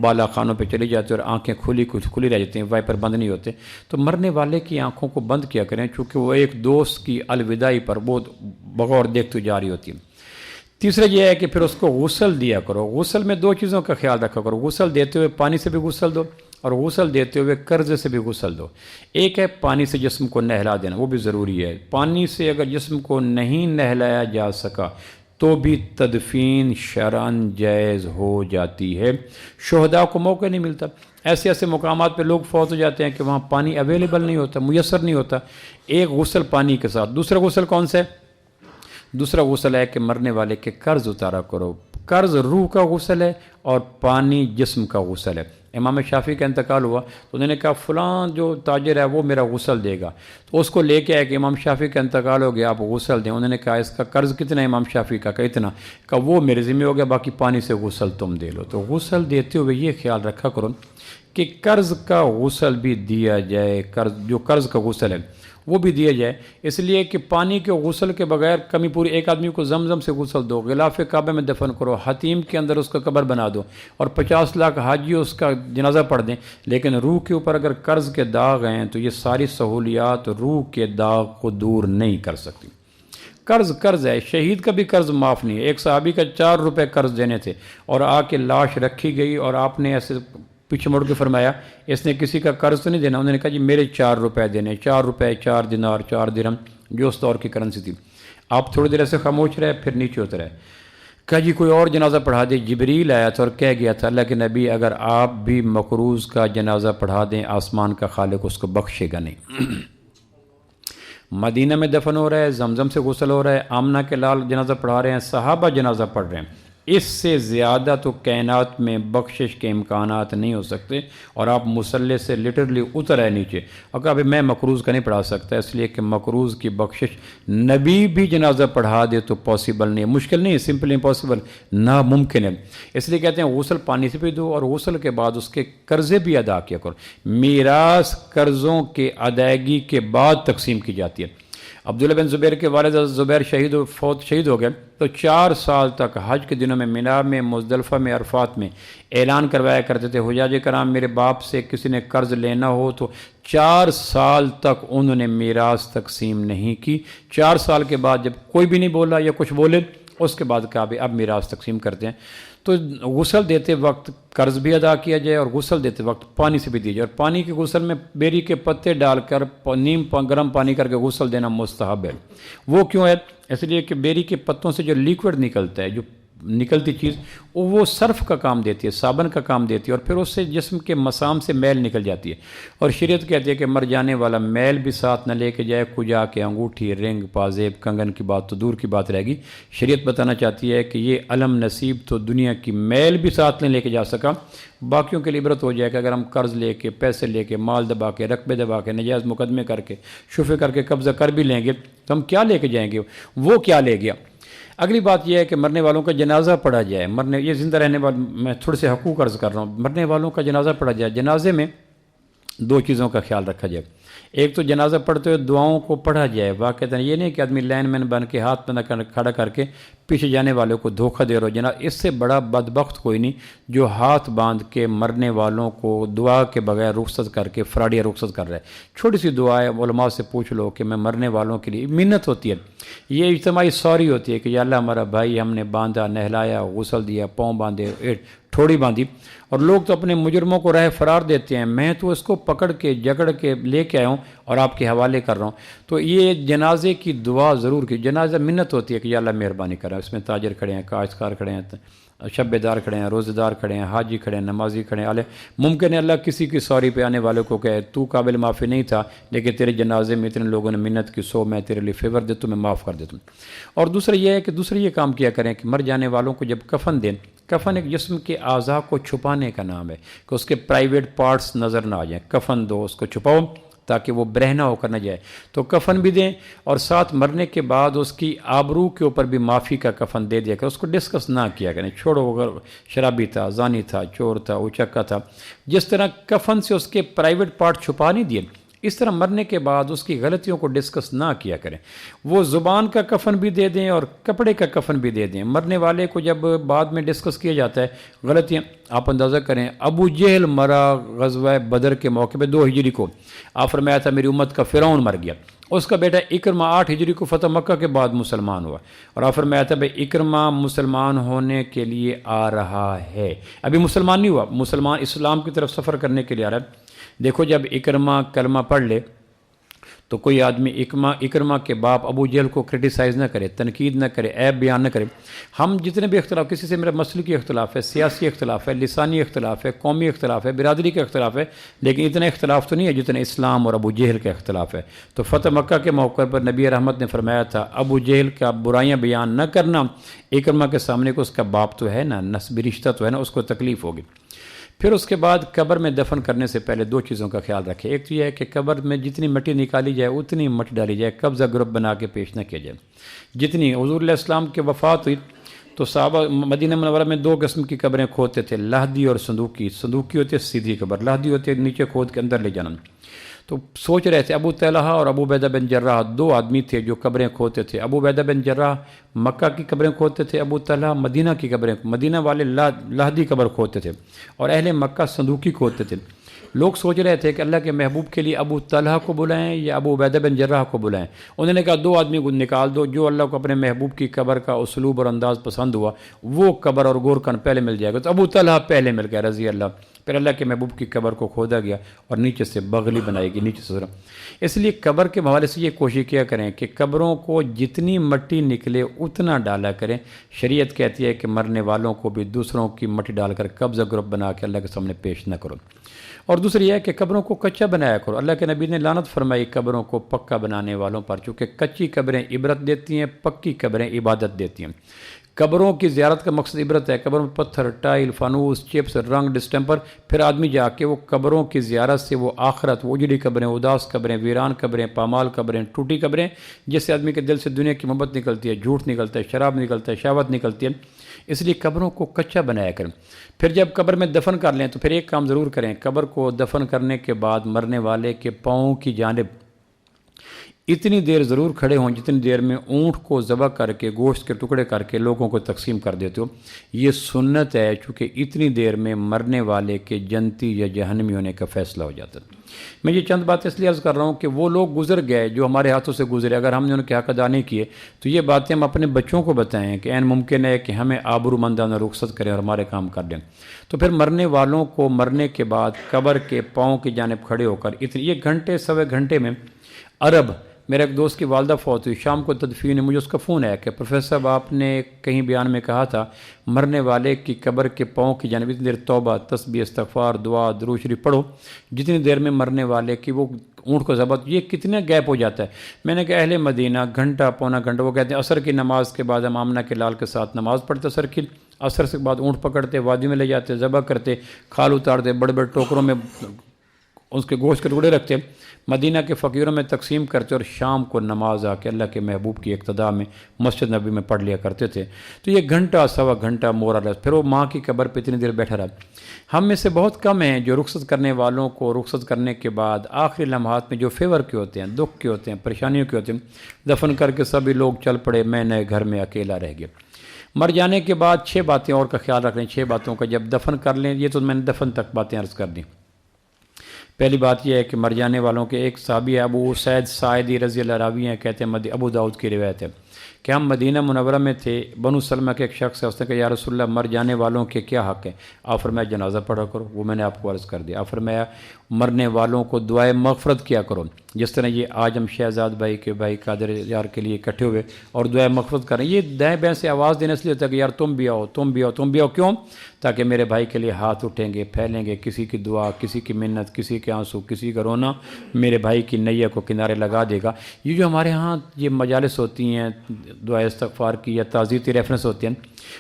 بالا خانوں پہ چلی جاتی اور آنکھیں کھلی رہ جاتی ہیں, وائپر بند نہیں ہوتے. تو مرنے والے کی آنکھوں کو بند کیا کریں چونکہ وہ ایک دوست کی الوداعی پر بہت بغور دیکھتے جا رہی ہوتی ہے. تیسرا یہ ہے کہ پھر اس کو غسل دیا کرو. غسل میں 2 چیزوں کا خیال رکھا کرو. غسل دیتے ہوئے پانی سے بھی غسل دو اور غسل دیتے ہوئے قرض سے بھی غسل دو. ایک ہے پانی سے جسم کو نہلا دینا, وہ بھی ضروری ہے. پانی سے اگر جسم کو نہیں نہلایا جا سکا تو بھی تدفین شرعاً جائز ہو جاتی ہے. شہداء کو موقع نہیں ملتا, ایسے مقامات پہ لوگ فوت ہو جاتے ہیں کہ وہاں پانی اویلیبل نہیں ہوتا, میسر نہیں ہوتا. ایک غسل پانی کے ساتھ. دوسرا غسل کون سا ہے؟ دوسرا غسل ہے کہ مرنے والے کے قرض اتارا کرو. قرض روح کا غسل ہے اور پانی جسم کا غسل ہے. امام شافعی کا انتقال ہوا تو انہوں نے کہا فلاں جو تاجر ہے وہ میرا غسل دے گا, تو اس کو لے کے آئے کہ امام شافعی کا انتقال ہو گیا, آپ غسل دیں. انہوں نے کہا اس کا قرض کتنا ہے امام شافعی کا؟ کہ اتنا. کہا وہ میرے ذمہ ہو گیا, باقی پانی سے غسل تم دے لو. تو غسل دیتے ہوئے یہ خیال رکھا کرو کہ قرض کا غسل بھی دیا جائے, جو قرض کا غسل ہے وہ بھی دیا جائے. اس لیے کہ پانی کے غسل کے بغیر کمی پوری. ایک آدمی کو زمزم سے غسل دو, غلاف کعبہ میں دفن کرو, حتیم کے اندر اس کا قبر بنا دو اور 50 لاکھ حاجی اس کا جنازہ پڑھ دیں, لیکن روح کے اوپر اگر قرض کے داغ ہیں تو یہ ساری سہولیات روح کے داغ کو دور نہیں کر سکتی. قرض ہے. شہید کا بھی قرض معاف نہیں ہے. ایک صحابی کا 4 روپے قرض دینے تھے اور آ کے لاش رکھی گئی اور آپ نے ایسے پیچھے مڑ کے فرمایا اس نے کسی کا قرض تو نہیں دینا. انہوں نے کہا جی میرے 4 روپے دینے. 4 روپے 4 دینار 4 درہم جو اس دور کی کرنسی تھی. آپ تھوڑی دیر ایسے خاموش رہے, پھر نیچے اترے. کہا جی کوئی اور جنازہ پڑھا دے. جبریل آیا تھا اور کہہ گیا تھا اللہ کے نبی اگر آپ بھی مقروض کا جنازہ پڑھا دیں آسمان کا خالق اس کو بخشے گا نہیں. مدینہ میں دفن ہو رہا ہے, زمزم سے غسل ہو رہا ہے, آمنہ کے لال جنازہ پڑھا رہے ہیں, صحابہ جنازہ پڑھ رہے ہیں. اس سے زیادہ تو کائنات میں بخشش کے امکانات نہیں ہو سکتے. اور آپ مصلی سے لٹرلی اتر آئے نیچے اور کہا میں مقروض کا نہیں پڑھا سکتا, اس لیے کہ مقروض کی بخشش نبی بھی جنازہ پڑھا دے تو پاسبل نہیں ہے. مشکل نہیں ہے, سمپل امپاسبل, ناممکن ہے. اس لیے کہتے ہیں غسل پانی سے بھی دو اور غسل کے بعد اس کے قرضے بھی ادا کیا کرو. میراث قرضوں کے ادائیگی کے بعد تقسیم کی جاتی ہے. عبداللہ بن زبیر کے والد زبیر شہید ہو گئے تو 4 سال تک حج کے دنوں میں مینا میں, مزدلفہ میں, عرفات میں اعلان کروایا کرتے تھے حجاج کرام میرے باپ سے کسی نے قرض لینا ہو تو 4 سال تک انہوں نے میراث تقسیم نہیں کی. 4 سال کے بعد جب کوئی بھی نہیں بولا یا کچھ بولے اس کے بعد کہا اب میراث تقسیم کرتے ہیں. تو غسل دیتے وقت قرض بھی ادا کیا جائے اور غسل دیتے وقت پانی سے بھی دی جائے. اور پانی کے غسل میں بیری کے پتے ڈال کر نیم گرم پانی کر کے غسل دینا مستحب ہے. وہ کیوں ہے؟ اس لیے کہ بیری کے پتوں سے جو لیکوڈ نکلتا ہے, جو نکلتی چیز وہ صرف کا کام دیتی ہے، صابن کا کام دیتی ہے، اور پھر اس سے جسم کے مسام سے میل نکل جاتی ہے۔ اور شریعت کہتی ہے کہ مر جانے والا میل بھی ساتھ نہ لے کے جائے، کجا کے انگوٹھی، رنگ، پازیب، کنگن کی بات تو دور کی بات رہے گی۔ شریعت بتانا چاہتی ہے کہ یہ علم نصیب تو دنیا کی میل بھی ساتھ نہیں لے کے جا سکا، باقیوں کے لیے عبرت ہو جائے کہ اگر ہم قرض لے کے، پیسے لے کے، مال دبا کے، رقبے دبا کے، نجائز مقدمے کر کے، شفے کر کے قبضہ کر بھی لیں گے تو ہم کیا لے کے جائیں گے؟ وہ کیا لے گیا؟ اگلی بات یہ ہے کہ مرنے والوں کا جنازہ پڑھا جائے، یہ زندہ رہنے والے، میں تھوڑے سے حقوق عرض کر رہا ہوں، مرنے والوں کا جنازہ پڑھا جائے۔ جنازے میں دو چیزوں کا خیال رکھا جائے، ایک تو جنازہ پڑھتے ہوئے دعاؤں کو پڑھا جائے، واقعتاً یہ نہیں کہ آدمی لائن مین بن کے ہاتھ پہ کھڑا کر کے پیچھے جانے والوں کو دھوکہ دے رہا ہو۔ جناب اس سے بڑا بدبخت کوئی نہیں جو ہاتھ باندھ کے مرنے والوں کو دعا کے بغیر رخصت کر کے فراڈیا رخصت کر رہا ہے۔ چھوٹی سی دعا ہے، علماء سے پوچھ لو کہ میں مرنے والوں کے لیے منت ہوتی ہے، یہ اجتماعی سوری ہوتی ہے کہ یا اللہ ہمارا بھائی ہم نے باندھا، نہلایا، غسل دیا، پاؤں باندھے، ٹھوڑی باندھی، اور لوگ تو اپنے مجرموں کو راہ فرار دیتے ہیں، میں تو اس کو پکڑ کے جگڑ کے لے کے آیا ہوں اور آپ کے حوالے کر رہا ہوں۔ تو یہ جنازے کی دعا ضرور کی، جنازہ منت ہوتی ہے کہ یا اللہ مہربانی کرا، اس میں تاجر کھڑے ہیں، کاشتکار کھڑے ہیں، شبے دار کھڑے ہیں، روزے دار کھڑے ہیں، حاجی کھڑے ہیں، نمازی کھڑے ہیں، ممکن ہے اللہ کسی کی سوری پہ آنے والوں کو کہے تو قابل معافی نہیں تھا لیکن تیرے جنازے میں اتنے لوگوں نے منت کی، سو میں تیرے لیے فیور دیتا ہوں، میں معاف کر دیتا ہوں۔ اور دوسرا یہ ہے کہ دوسرے یہ کام کیا کریں کہ مر جانے والوں کو جب کفن دیں، کفن ایک جسم کے اعضاء کو چھپانے کا نام ہے کہ اس کے پرائیویٹ پارٹس نظر نہ آ جائیں، کفن دو، اس کو چھپاؤ تاکہ وہ برہنہ ہو کر نہ جائے، تو کفن بھی دیں، اور ساتھ مرنے کے بعد اس کی آبرو کے اوپر بھی معافی کا کفن دے دیا کر، اس کو ڈسکس نہ کیا کریں، چھوڑو اگر شرابی تھا، زانی تھا، چور تھا، اچکا تھا، جس طرح کفن سے اس کے پرائیویٹ پارٹ چھپا نہیں دیے، اس طرح مرنے کے بعد اس کی غلطیوں کو ڈسکس نہ کیا کریں۔ وہ زبان کا کفن بھی دے دیں اور کپڑے کا کفن بھی دے دیں۔ مرنے والے کو جب بعد میں ڈسکس کیا جاتا ہے غلطیاں، آپ اندازہ کریں ابو جہل مرا غزوہ بدر کے موقع پہ 2 ہجری کو، آپ فرمایا تھا میری امت کا فرعون مر گیا، اس کا بیٹا اکرمہ 8 ہجری کو فتح مکہ کے بعد مسلمان ہوا، اور آپ فرمایا تھا بھائی اکرمہ مسلمان ہونے کے لیے آ رہا ہے، ابھی مسلمان نہیں ہوا، مسلمان اسلام کی طرف سفر کرنے کے لیے آ رہا ہے۔ دیکھو جب اکرمہ کلمہ پڑھ لے تو کوئی آدمی اکرمہ کے باپ ابو جہل کو کرٹیسائز نہ کرے، تنقید نہ کرے، عیب بیان نہ کرے۔ ہم جتنے بھی اختلاف، کسی سے میرا مسلکی اختلاف ہے، سیاسی اختلاف ہے، لسانی اختلاف ہے، قومی اختلاف ہے، برادری کا اختلاف ہے، لیکن اتنا اختلاف تو نہیں ہے جتنا اسلام اور ابو جہل کا اختلاف ہے۔ تو فتح مکہ کے موقع پر نبی رحمت نے فرمایا تھا ابو جہل کا برائیاں بیان نہ کرنا، اکرمہ کے سامنے کو اس کا باپ تو ہے نا، نسبی رشتہ تو ہے نا، اس کو تکلیف ہوگی۔ پھر اس کے بعد قبر میں دفن کرنے سے پہلے 2 چیزوں کا خیال رکھیں، ایک تو یہ ہے کہ قبر میں جتنی مٹی نکالی جائے اتنی مٹی ڈالی جائے، قبضہ گروپ بنا کے پیش نہ کیا جائے۔ جتنی حضور علیہ السلام کی وفات ہوئی تو صحابہ مدینہ منورہ میں 2 قسم کی قبریں کھودتے تھے، لحدی اور صندوقی۔ صندوقی ہوتی ہے سیدھی قبر، لحدی ہوتی ہے نیچے کھود کے اندر لے جانا۔ تو سوچ رہے تھے ابو طلحہ اور ابو عبیدہ بن جراح 2 آدمی تھے جو قبریں کھودتے تھے، ابو عبیدہ بن جراح مکہ کی قبریں کھودتے تھے، ابو طلحہ مدینہ کی قبریں، مدینہ والے لحدی قبر کھودتے تھے اور اہل مکہ صندوقی کھودتے تھے۔ لوگ سوچ رہے تھے کہ اللہ کے محبوب کے لیے ابو طلحہ کو بلائیں یا ابو عبیدہ بن جراح کو بلائیں، انہوں نے کہا 2 آدمی کو نکال دو، جو اللہ کو اپنے محبوب کی قبر کا اسلوب اور انداز پسند ہوا وہ قبر اور گورکن پہلے مل جائے گا۔ تو ابو طلحہ پہلے مل گیا رضی اللہ، پھر اللہ کے محبوب کی قبر کو کھودا گیا اور نیچے سے بغلی بنائی گئی، نیچے سے۔ اس لیے قبر کے حوالے سے یہ کوشش کیا کریں کہ قبروں کو جتنی مٹی نکلے اتنا ڈالا کریں۔ شریعت کہتی ہے کہ مرنے والوں کو بھی دوسروں کی مٹی ڈال کر قبضہ گروپ بنا کے اللہ کے سامنے پیش نہ کرو۔ اور دوسری یہ ہے کہ قبروں کو کچا بنایا کرو، اللہ کے نبی نے لعنت فرمائی قبروں کو پکا بنانے والوں پر، چونکہ کچی قبریں عبرت دیتی ہیں، پکی قبریں عبادت دیتی ہیں۔ قبروں کی زیارت کا مقصد عبرت ہے، قبر میں پتھر، ٹائل، فانوس، چپس، رنگ، ڈسٹمپر، پھر آدمی جا کے وہ قبروں کی زیارت سے وہ آخرت، وہ اجڑی قبریں، اداس قبریں، ویران قبریں، پامال قبریں، ٹوٹی قبریں، جس سے آدمی کے دل سے دنیا کی محبت نکلتی ہے، جھوٹ نکلتا ہے، شراب نکلتا ہے، شہوت نکلتی ہے، اس لیے قبروں کو کچا بنایا کریں۔ پھر جب قبر میں دفن کر لیں تو پھر ایک کام ضرور کریں، قبر کو دفن کرنے کے بعد مرنے والے کے پاؤں کی جانب اتنی دیر ضرور کھڑے ہوں جتنی دیر میں اونٹ کو ذبح کر کے گوشت کے ٹکڑے کر کے لوگوں کو تقسیم کر دیتے ہو۔ یہ سنت ہے، چونکہ اتنی دیر میں مرنے والے کے جنتی یا جہنمی ہونے کا فیصلہ ہو جاتا ہے۔ میں یہ چند باتیں اس لیے عرض کر رہا ہوں کہ وہ لوگ گزر گئے جو ہمارے ہاتھوں سے گزرے، اگر ہم نے ان کے حق ادا نہیں کیے تو یہ باتیں ہم اپنے بچوں کو بتائیں کہ عین ممکن ہے کہ ہمیں آبرومندانہ رخصت کریں اور ہمارے کام کر دیں۔ تو پھر مرنے والوں کو مرنے کے بعد قبر کے پاؤں کی جانب کھڑے ہو کر اتنے 1 گھنٹے 1.25 گھنٹے میں عرب میرے ایک دوست کی والدہ فوت ہوئی، شام کو تدفین ہے، مجھے اس کا فون آیا کہ پروفیسر صاحب آپ نے کہیں بیان میں کہا تھا مرنے والے کی قبر کے پاؤں کی جانب اتنی دیر توبہ، تسبیح، استغفار، دعا، درود شریف پڑھو جتنی دیر میں مرنے والے کی وہ اونٹ کو ذبح، یہ کتنے گیپ ہو جاتا ہے؟ میں نے کہا اہل مدینہ گھنٹہ پونا گھنٹہ، وہ کہتے ہیں عصر کی نماز کے بعد ہم آمنہ کے لال کے ساتھ نماز پڑھتے عصر کی، عصر سے بعد اونٹ پکڑتے وادی میں لے جاتے ذبح کرتے، کھال اتارتے، بڑے بڑے ٹوکروں میں اس کے گوشت کے ٹکڑے رکھتے، مدینہ کے فقیروں میں تقسیم کرتے، اور شام کو نماز آ کے اللہ کے محبوب کی اقتداء میں مسجد نبی میں پڑھ لیا کرتے تھے۔ تو یہ گھنٹہ سوا گھنٹہ مورا، پھر وہ ماں کی قبر پہ اتنی دیر بیٹھا رہا۔ ہم میں سے بہت کم ہیں جو رخصت کرنے والوں کو رخصت کرنے کے بعد آخری لمحات میں جو فیور کے ہوتے ہیں، دکھ کے ہوتے ہیں، پریشانیوں کے ہوتے ہیں، دفن کر کے سبھی لوگ چل پڑے، میں نئے گھر میں اکیلا رہ گیا۔ مر جانے کے بعد 6 باتیں اور کا خیال رکھ لیں، 6 باتوں کا جب دفن کر لیں، یہ تو میں نے دفن تک باتیں عرض کر دیں۔ پہلی بات یہ ہے کہ مر جانے والوں کے ایک صحابی ابو سعید ساعدی رضی اللہ راوی ہیں، کہتے ہیں ابو داؤد کی روایت ہے کہ ہم مدینہ منورہ میں تھے، بنو سلمہ کے ایک شخص ہے، اس نے کہا یا رسول اللہ مر جانے والوں کے کیا حق ہیں؟ آپ فرمایا جنازہ پڑھا کرو، وہ میں نے آپ کو عرض کر دیا۔ آپ فرمایا مرنے والوں کو دعائے مغفرت کیا کرو، جس طرح یہ آج ہم شہزاد بھائی کے بھائی قادر یار کے لیے اکٹھے ہوئے اور دعائے مغفرت کریں، یہ دائیں بائیں سے آواز دینے سے لیے ہوتا ہے کہ یار تم بھی آؤ، تم بھی آؤ، تم بھی آؤ، کیوں؟ تاکہ میرے بھائی کے لیے ہاتھ اٹھیں گے، پھیلیں گے، کسی کی دعا، کسی کی منت، کسی کے آنسو، کسی کا رونا میرے بھائی کی نیا کو کنارے لگا دے گا۔ یہ جو ہمارے ہاں یہ مجالس ہوتی ہیں دعائے استغفار کی یا تعزیتی ریفرنس ہوتی ہیں،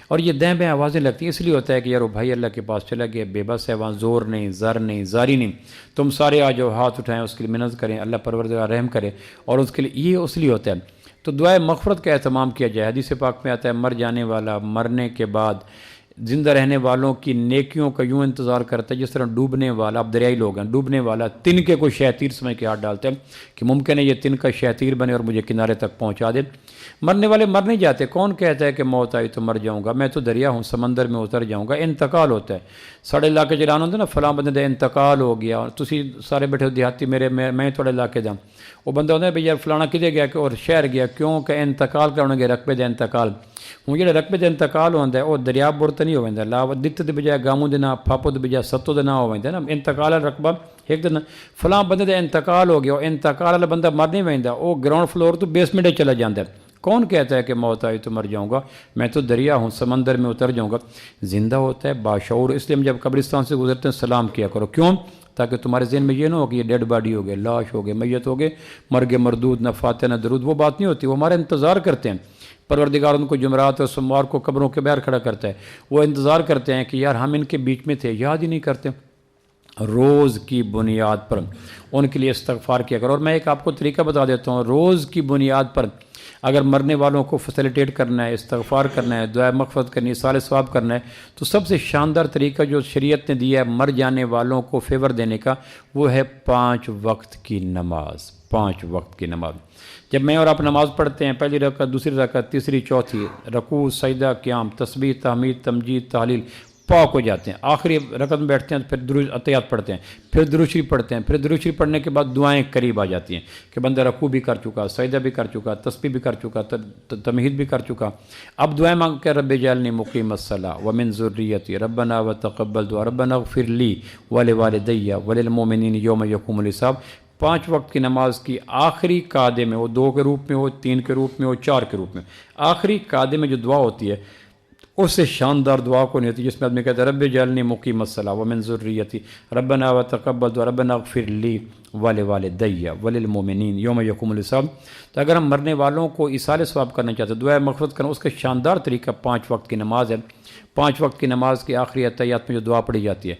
اور یہ دائیں بائیں آوازیں لگتی ہیں، اس لیے ہوتا ہے کہ یار وہ بھائی اللہ کے پاس چلا گیا، بے بس ہے، وہاں زور نہیں، زر نہیں، زاری نہیں، تم سارے آ جاؤ، ہاتھ اٹھائیں، اس کے لیے منت کریں، اللہ پروردگار رحم کرے، اور اس کے لیے یہ اس لیے ہوتا ہے۔ تو دعائے مغفرت کا اہتمام کیا جائے۔ حدیث پاک میں آتا ہے مر جانے والا مرنے کے بعد زندہ رہنے والوں کی نیکیوں کا یوں انتظار کرتا ہے جس طرح ڈوبنے والا، اب دریائی لوگ ہیں، ڈوبنے والا تن کے کوئی شہ تیر سمجھ کے ہاتھ ڈالتے ہیں کہ ممکن ہے یہ تن کا شہ تیر بنے اور مجھے کنارے تک پہنچا دے۔ مرنے والے مر نہیں جاتے، کون کہتا ہے کہ موت آئی تو مر جاؤں گا، میں تو دریا ہوں، سمندر میں اتر جاؤں گا، انتقال ہوتا ہے۔ ساڑھے علاقے چلانا ہوتا ہے نا، فلاں بندے دا انتقال ہو گیا، اور تسی سارے بیٹھے دیہاتی میں تھوڑے علاقے دا، وہ بندہ ہوتا ہے بھئی یار فلانا کدے گیا کہ اور شہر گیا، کیوں کہ انتقال کرنے گیا، رقبے دا انتقال۔ ہوں جڑے رقبے دا انتقال ہوتا ہے وہ دریا بورت نہیں ہوتا، لا دت دے بجائے گاموں دے نا، پھاپو دے بجائے ستو دے نا ہوتا ہے نا، انتقال رقبہ ایک دن فلاں بندے دا انتقال ہو گیا، انتقال والا بندہ مر نہیں ویندا، وہ گراؤنڈ فلور تو بیسمنٹ چلا جاتا ہے۔ کون کہتا ہے کہ موت آئی تو مر جاؤں گا، میں تو دریا ہوں، سمندر میں اتر جاؤں گا۔ زندہ ہوتا ہے باشعور، اس لیے ہم جب قبرستان سے گزرتے ہیں سلام کیا کرو، کیوں؟ تاکہ تمہارے ذہن میں یہ نہ ہو کہ یہ ڈیڈ باڈی ہو گئے، لاش ہو گئے، میت ہو گئے، مرگ مردود، نہ فاتح نہ درود، وہ بات نہیں ہوتی، وہ ہمارا انتظار کرتے ہیں۔ پروردگار ان کو جمعرات اور سوموار کو قبروں کے باہر کھڑا کرتا ہے، وہ انتظار کرتے ہیں کہ یار ہم ان کے بیچ میں تھے، یاد ہی نہیں کرتے۔ روز کی بنیاد پر ان کے لیے استغفار کیا کرو۔ اور میں ایک آپ کو طریقہ بتا دیتا ہوں، روز کی بنیاد پر اگر مرنے والوں کو فیسیلیٹیٹ کرنا ہے، استغفار کرنا ہے، دعائے مغفرت کرنی ہے، صالح ثواب کرنا ہے، تو سب سے شاندار طریقہ جو شریعت نے دیا ہے مر جانے والوں کو فیور دینے کا، وہ ہے 5 وقت کی نماز۔ 5 وقت کی نماز جب میں اور آپ نماز پڑھتے ہیں، پہلی رکعت، دوسری رکعت، تیسری، چوتھی، رکوع، سجدہ، قیام، تسبیح، تحمید، تمجید، تحلیل، پاک ہو جاتے ہیں، آخری رکعت میں بیٹھتے ہیں، پھر درود عطیات پڑھتے ہیں، پھر درود شریف پڑھتے ہیں، پھر درود شریف پڑھنے کے بعد دعائیں قریب آ جاتی ہیں کہ بندہ رکوع بھی کر چکا، سجدہ بھی کر چکا، تسبیح بھی کر چکا، تمہید بھی کر چکا، اب دعائیں مانگ کے رب اجعلنی مقیم الصلاۃ ومن ذریتی ربنا وتقبل دعا ربنا اغفر لی ولوالدی وللمؤمنین یوم یقوم الحساب۔ 5 وقت کی نماز کی آخری قعدے میں، وہ 2 کے روپ میں ہو، 3 کے روپ میں ہو، 4 کے روپ میں، آخری قعدے میں جو دعا ہوتی ہے اس سے شاندار دعا کو نہیں ہوتی جس میں آدمی کہتا ہے رب اجعلنی مقیم الصلاۃ ومن ذریتی ربنا وتقبل دعا ربنا اغفر لی ولوالدی وللمؤمنین یوم یقوم الحساب۔ تو اگر ہم مرنے والوں کو ایصال ثواب کرنا چاہتے ہیں، دعائے مغفرت کرنا، اس کا شاندار طریقہ 5 وقت کی نماز ہے۔ 5 وقت کی نماز کی آخری عطیات میں جو دعا پڑھی جاتی ہے،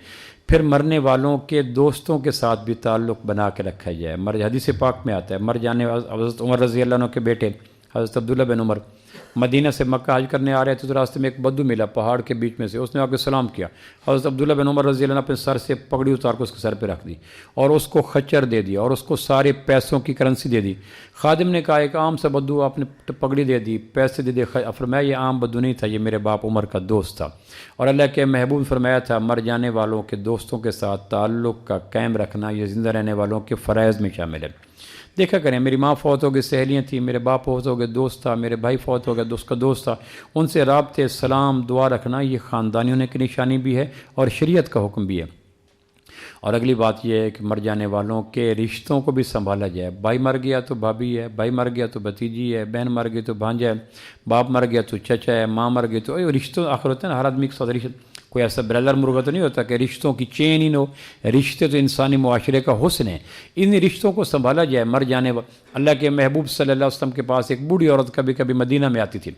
پھر مرنے والوں کے دوستوں کے ساتھ بھی تعلق بنا کے رکھا جائے۔ حدیث پاک میں آتا ہے مر جانے حضرت عمر رضی اللہ عنہ کے بیٹے حضرت عبداللہ بن عمر مدینہ سے مکہ حج کرنے آ رہے تھے، تو راستے میں ایک بدو ملا پہاڑ کے بیچ میں سے، اس نے آ کے سلام کیا۔ حضرت عبداللہ بن عمر رضی اللہ عنہ اپنے سر سے پگڑی اتار کے اس کے سر پہ رکھ دی اور اس کو خچر دے دیا اور اس کو سارے پیسوں کی کرنسی دے دی۔ خادم نے کہا ایک عام سا بدو آپ نے پگڑی دے دی، پیسے دے دیے، فرمایا یہ عام بدو نہیں تھا، یہ میرے باپ عمر کا دوست تھا، اور اللہ کے محبوب فرمایا تھا مر جانے والوں کے دوستوں کے ساتھ تعلق کا قائم رکھنا یہ زندہ رہنے والوں کے فرائض میں شامل ہے۔ دیکھا کریں، میری ماں فوت ہو گئی، سہیلیاں تھیں، میرے باپ فوت ہو گئے، دوست تھا، میرے بھائی فوت ہو گئے، دوست کا دوست تھا، ان سے رابطے، سلام، دعا رکھنا یہ خاندانی ہونے کی نشانی بھی ہے اور شریعت کا حکم بھی ہے۔ اور اگلی بات یہ ہے کہ مر جانے والوں کے رشتوں کو بھی سنبھالا جائے. بھائی مر گیا تو بھابھی ہے، بھائی مر گیا تو بھتیجی ہے، بہن مر گئی تو بھانجا ہے، باپ مر گیا تو چچا ہے، ماں مر گئی تو رشتوں آخر ہوتے ہیں نا. ہر آدمی کے ساتھ رشتے، کوئی ایسا برادر مرغا تو نہیں ہوتا کہ رشتوں کی چین ہی نہ ہو. رشتے تو انسانی معاشرے کا حسن ہے. ان رشتوں کو سنبھالا جائے. مر جانے اللہ کے محبوب صلی اللہ علیہ وسلم کے پاس ایک بوڑھی عورت کبھی کبھی مدینہ میں آتی تھی.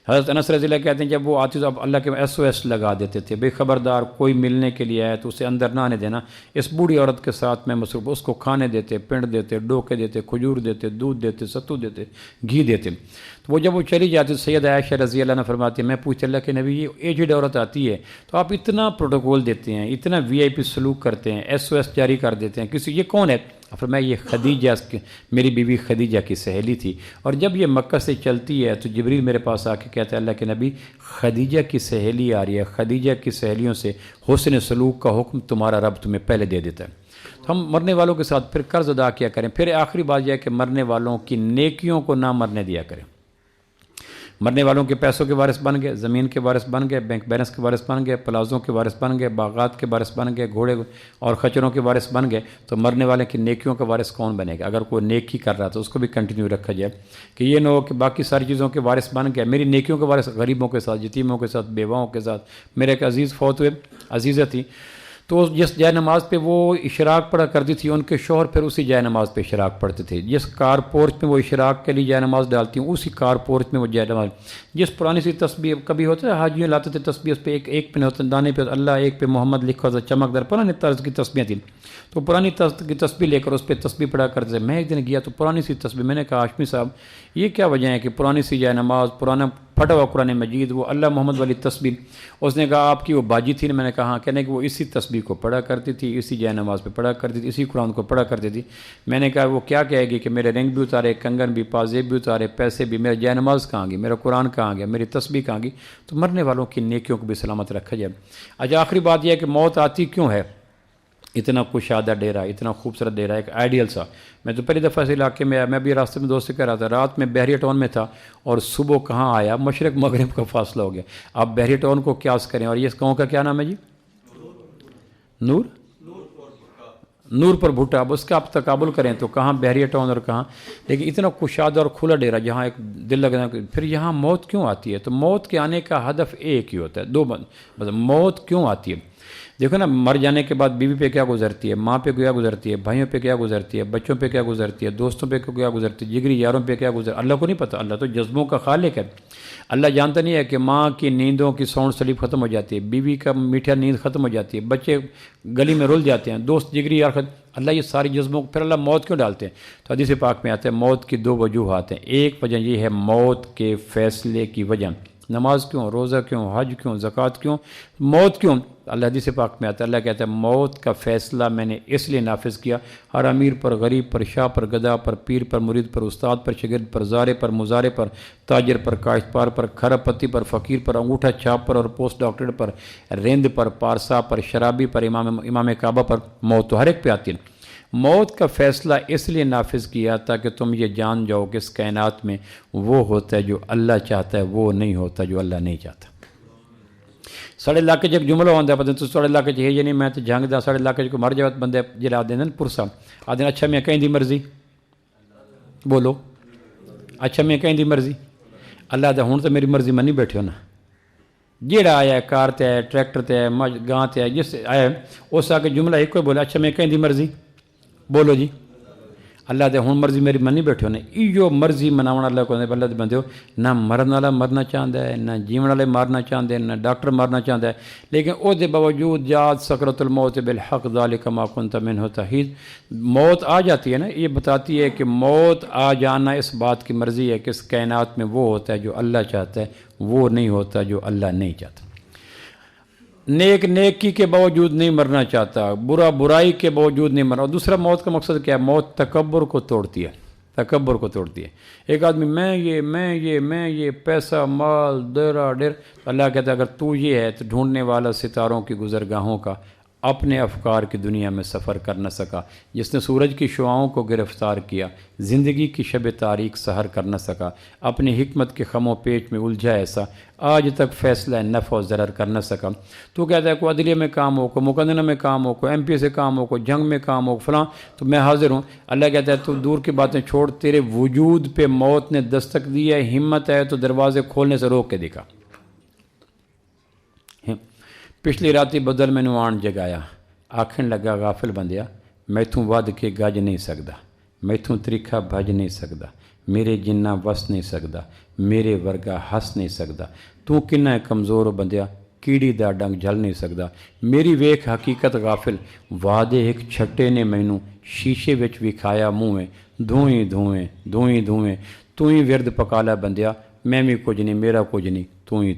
حضرت انس رضی اللہ کہتے ہیں جب وہ آتی تو اب اللہ کے SOS لگا دیتے تھے، بے خبردار کوئی ملنے کے لیے آئے تو اسے اندر نہ آنے دینا، اس بوڑھی عورت کے ساتھ میں مصروف. اس کو کھانے دیتے، پنڈ دیتے، ڈوکے دیتے، کھجور دیتے، دودھ دیتے، ستو دیتے، گھی دیتے. تو وہ جب وہ چلی جاتی تو سید عائشہ رضی اللہ عنہ فرماتی ہے میں پوچھتے اللہ کے نبی یہ ایجڈ عورت آتی ہے تو آپ اتنا پروٹوکول دیتے ہیں، اتنا VIP سلوک کرتے ہیں، SOS جاری کر دیتے ہیں، کسی یہ کون ہے؟ فرمایا یہ خدیجہ، میری بیوی خدیجہ کی سہیلی تھی. اور جب یہ مکہ سے چلتی ہے تو جبریل میرے پاس آ کے کہتا ہے اللہ کے نبی خدیجہ کی سہیلی آ رہی ہے، خدیجہ کی سہیلیوں سے حسن سلوک کا حکم تمہارا رب تمہیں پہلے دے دیتا ہے. تو ہم مرنے والوں کے ساتھ پھر قرض ادا کیا کریں. پھر آخری بات یہ ہے کہ مرنے والوں کی نیکیوں کو نہ مرنے دیا کریں. مرنے والوں کے پیسوں کے وارث بن گئے، زمین کے وارث بن گئے، بینک بیلنس کے وارث بن گئے، پلازوں کے وارث بن گئے، باغات کے وارث بن گئے، گھوڑے اور خچروں کے وارث بن گئے، تو مرنے والے کی نیکیوں کا وارث کون بنے گا؟ اگر کوئی نیکی کر رہا تو اس کو بھی کنٹینیو رکھا جائے کہ یہ نہ ہو کہ باقی ساری چیزوں کے وارث بن گئے، میری نیکیوں کے وارث غریبوں کے ساتھ، یتیموں کے ساتھ، بیواؤں کے ساتھ. میرے ایک عزیز فوت ہوئے، عزیزہ تھی، تو جس جائے نماز پہ وہ اشراق پڑھا کرتی تھی ان کے شوہر پھر اسی جائے نماز پہ اشراق پڑھتے تھے. جس کار پورچ میں وہ اشراق کے لیے جائے نماز ڈالتی ہوں اسی کار پورچ میں وہ جائے نماز. جس پرانی سی تسبیح کبھی ہوتا ہے حاجیوں لاتے تھے تسبیح، اس پہ ایک پہ ہوتا دانے پہ اللہ، ایک پہ محمد لکھا ہوتا چمکدار پرانی طرز کی تسبیحیں تھیں. تو پرانی طرز کی تسبیح لے کر اس پہ تسبیح پڑھا کرتے تھے. میں ایک دن گیا تو پرانی سی تسبیح، میں نے کہا ہاشمی صاحب یہ کیا وجہ ہے کہ پرانی سی جائے نماز، پرانا پھٹا ہوا قرآن مجید، وہ اللہ محمد والی تسبیح. اس نے کہا آپ کی وہ باجی تھی نا؟ میں نے کہا ہاں. کہنے کہ وہ اسی تسبیح کو پڑھا کرتی تھی، اسی جائے نماز پہ پڑھا کرتی تھی، اسی قرآن کو پڑھا کرتی تھی. میں نے کہا وہ کیا کہے گی کہ میرے رنگ بھی اتارے، کنگن بھی، پازیب بھی اتارے، پیسے بھی، میرا جائے نماز کہاں گئی، میرا قرآن کہاں گیا، میری تسبیح کہاں گئی؟ تو مرنے والوں کی نیکیوں کو بھی سلامت رکھا جائے. اچھا آخری بات یہ ہے کہ موت آتی کیوں ہے؟ اتنا کشادہ ڈیرا، اتنا خوبصورت ڈیرا، ایک آئیڈیل سا. میں تو پہلی دفعہ اس علاقے میں آیا، میں بھی راستے میں دوست سے کہہ رہا تھا، رات میں بحریہ ٹاؤن میں تھا اور صبح کہاں آیا، مشرق مغرب کا فاصلہ ہو گیا. آپ بحریہ ٹاؤن کو قیاس کریں. اور یہ گاؤں کا کیا نام ہے جی؟ نور پر بھٹا. اب اس کا آپ تقابل کریں تو کہاں بحریہ ٹاؤن اور کہاں. لیکن اتنا کشادہ اور کھلا ڈیرا جہاں ایک دل لگنا. پھر یہاں موت کیوں آتی ہے؟ تو موت کے آنے کا ہدف ایک ہی ہوتا ہے، دو مطلب موت کیوں آتی ہے؟ دیکھو نا، مر جانے کے بعد بیوی پہ کیا گزرتی ہے، ماں پہ کیا گزرتی ہے، بھائیوں پہ کیا گزرتی ہے، بچوں پہ کیا گزرتی ہے، دوستوں پہ کیا گزرتی ہے، جگری یاروں پہ کیا گزرتی ہے. اللہ کو نہیں پتہ، اللہ تو جذبوں کا خالق ہے. اللہ جانتا نہیں ہے کہ ماں کی نیندوں کی ساؤنڈ سلیپ ختم ہو جاتی ہے، بیوی کا میٹھا نیند ختم ہو جاتی ہے، بچے گلی میں رل جاتے ہیں، دوست جگری یار اللہ یہ ساری جذبوں کو پھر اللہ موت کیوں ڈالتے ہیں؟ تو حدیث پاک میں آتا ہے موت کی دو وجوہات ہیں. ایک وجہ یہ ہے موت کے فیصلے کی وجہ. نماز کیوں، روزہ کیوں، حج کیوں، زکوٰۃ کیوں، موت کیوں؟ اللہ حدیث پاک میں آتا ہے، اللہ کہتا ہے موت کا فیصلہ میں نے اس لیے نافذ کیا، ہر امیر پر، غریب پر، شاہ پر، گدھا پر، پیر پر، مرید پر، استاد پر، شاگرد پر، زارے پر، مزارے پر، تاجر پر، کاشتکار پر، کھرب پتی پر، فقیر پر، انگوٹھا چھاپ پر اور پوسٹ ڈاکٹریٹ پر، رند پر، پارسا پر، شرابی پر، امام کعبہ پر. موت تو ہر ایک پہ آتی ہے. موت کا فیصلہ اس لیے نافذ کیا تاکہ تم یہ جان جاؤ کہ اس کائنات میں وہ ہوتا ہے جو اللہ چاہتا ہے، وہ نہیں ہوتا جو اللہ نہیں چاہتا. ساڑے علاقے ایک جملہ ہوتا ہے، پتہ تو ساڑے علاقے ہے یہ نہیں میں تو جنگ دا ساڑے علاقے کو مر جائے بندے جلا دیں پرسا آدھے اچھا میں کہیں دی مرضی بولو، اچھا میں کہیں دی مرضی اللہ دا ہوں تو میری مرضی منی بیٹھے ہو نا. جیڑا آیا ہے کار تے آیا، ٹریکٹر تے آیا، گاں تے آیا، جس آیا اس آ کے جملہ ایک کوئی بولا اچھا میں کہیں دی مرضی بولو جی اللہ دے ہوں مرضی میری منی بیٹھے ہونے. ایو مرضی مناونا اللہ کو اللہ دے بندے ہو. نہ مرن والا مرنا چاہتا ہے، نہ جیون والے مارنا چاہتے ہیں، نہ ڈاکٹر مارنا چاہتا ہے، لیکن او دے باوجود جات سکرت الموت بالحق ذالک ما کنت منہ تحید. موت آ جاتی ہے نا، یہ بتاتی ہے کہ موت آ جانا اس بات کی مرضی ہے کہ اس کائنات میں وہ ہوتا ہے جو اللہ چاہتا ہے، وہ نہیں ہوتا جو اللہ نہیں چاہتا. نیک نیکی کے باوجود نہیں مرنا چاہتا، برا برائی کے باوجود نہیں مرنا. اور دوسرا موت کا مقصد کیا ہے؟ موت تکبر کو توڑتی ہے، تکبر کو توڑتی ہے. ایک آدمی میں یہ پیسہ مال دیرا ڈیر، اللہ کہتا ہے اگر تو یہ ہے تو ڈھونڈنے والا ستاروں کی گزرگاہوں کا اپنے افکار کی دنیا میں سفر کر نہ سکا، جس نے سورج کی شعاؤں کو گرفتار کیا، زندگی کی شب تاریک سحر کر نہ سکا، اپنی حکمت کے خم و پیچ میں الجھا ایسا، آج تک فیصلہ نفع و ضرر کر نہ سکا۔ تو کہتا ہے کوئی عدلیہ میں کام ہو، کوئی مقدمہ میں کام ہو، کوئی ایم پی سے کام ہو، کوئی جنگ میں کام ہو، فلاں، تو میں حاضر ہوں۔ اللہ کہتا ہے تو دور کی باتیں چھوڑ، تیرے وجود پہ موت نے دستک دی ہے، ہمت ہے تو دروازے کھولنے سے روک کے دکھا۔ پچھلی راتی بدل مینوں آن جگایا، آکھن لگا غافل بندیا، میتھوں ود کے گج نہیں سکدا، میتھوں تریکھا بھج نہیں سکدا، میرے جنہ وس نہیں سکدا، میرے ورگا ہس نہیں سکدا، تو کنہ کمزور ہو بندیا، کیڑی دا ڈنگ جھل نہیں سکدا، میری ویکھ حقیقت غافل، وعدے ایک چھٹے نے مینوں شیشے وچ وکھایا منہ، دھوئیں دھوئیں دھوئیں دھوئیں، تو ہی ورد پکالا بندیا، میں بھی کچھ نہیں، میرا کچھ نہیں، تو ہی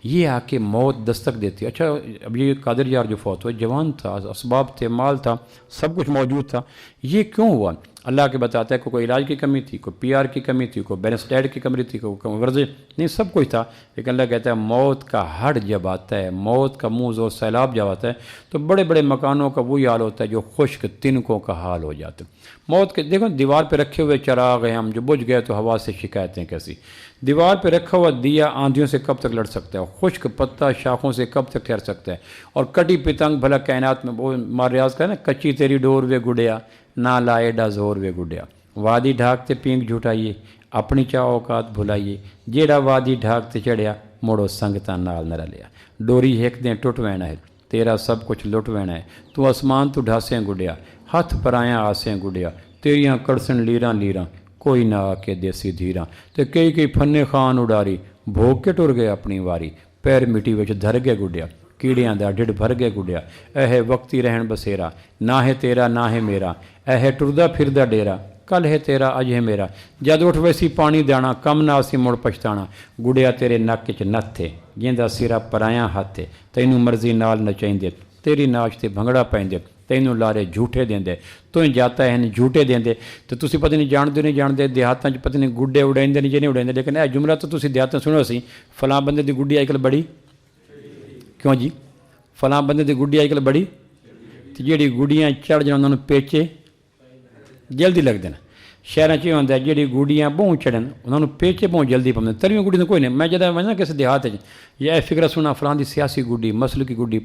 یہ آ کے موت دستک دیتی ہے۔ اچھا اب یہ قادر یار جو فوت ہوا جوان تھا، اسباب تھے، مال تھا، سب کچھ موجود تھا، یہ کیوں ہوا؟ اللہ کے بتاتا ہے کہ کوئی علاج کی کمی تھی، کوئی پی آر کی کمی تھی، کوئی بیلنس ڈائٹ کی کمی تھی، کوئی ورزش نہیں، سب کچھ تھا، لیکن اللہ کہتا ہے موت کا ہڑ جب آتا ہے، موت کا منہ زور سیلاب جب آتا ہے تو بڑے بڑے مکانوں کا وہی حال ہوتا ہے جو خشک تنکوں کا حال ہو جاتا ہے۔ موت کے دیکھو دیوار پہ رکھے ہوئے چراغ ہیں ہم، جو بجھ گئے تو ہوا سے شکایتیں کیسی، دیوار پہ رکھا ہوا دیا آندھیوں سے کب تک لڑ سکتا ہے، خشک پتا شاخوں سے کب تک ٹھہر سکتا ہے، اور کٹی پتنگ بھلا کائنات میں وہ مار ریاض کا ہے نا، کچی تیری ڈور وے گڈیا نہ لائے ڈا زور وے گڈیا، وادی ڈھاکتے پینک جھٹائیے اپنی چاہ اوقات بھلائیے، جیڑا وادی ڈھاکتے چڑھیا مڑو سنگتاں نال نہ رلیا، ڈوری ہیک دیں ٹوٹ وینا ہے، تیرا سب کچھ لٹ وینا ہے، تو آسمان تو ڈھاسیں گڈیا، ہاتھ پرایاں آسیں گڈیا، تیریاں کڑسن لیراں لیراں، کوئی نہ آ کے دیسی دھیراں، تے کئی پھنے خان اڈاری، بھوگ کے ٹر گئے اپنی واری، پیر مٹی وچ دھر گئے گڈیا، کیڑیاں دا ڈھڈ بھر گئے گڈیا، اے وقتی رہن بسیرا، نہ ہے تیرا نہ ہے میرا، اے ٹردا پھردا ڈیرا، کل ہے تیرا اج ہے میرا، جد اٹھ ویسی پانی دانا، کم نہ اسی مڑ پچھتانا، گڈیا تیرے نک چ نتھ تھے، جیندا سیرا پرایاں ہاتھ تھے، تینوں مرضی نال نچائیندے، تیری ناچ تے بھنگڑا پیندے، تینوں لارے جھوٹے دیندے، تو جاتا ہے جھوٹے دیندے، تو تسی پتہ نہیں جانتے نہیں جانتے، دیہاتاں پتہ نہیں گڈے اڑائندے نہیں جے نہیں اڑائندے، لیکن اے جملہ تو تسی دیہاتاں سنو سی، فلاں بندے دی گڈی اج کل بڑی، کیوں جی فلاں بندے دی گڈی اج کل بڑی، تے جیڑی گڈیاں چڑھ جان انہاں نوں پیچے جلدی لگتے ہیں، شہر یہ ہوتا ہے جی گوڈیاں بہوں چڑھن انہوں پیچے بہوں جلدی پہ ترویں گڈی تو کوئی نہیں، میں جب وا کسی دیہات یا فکر سنا فلاں دی سیاسی گڈی مسل کی گڈی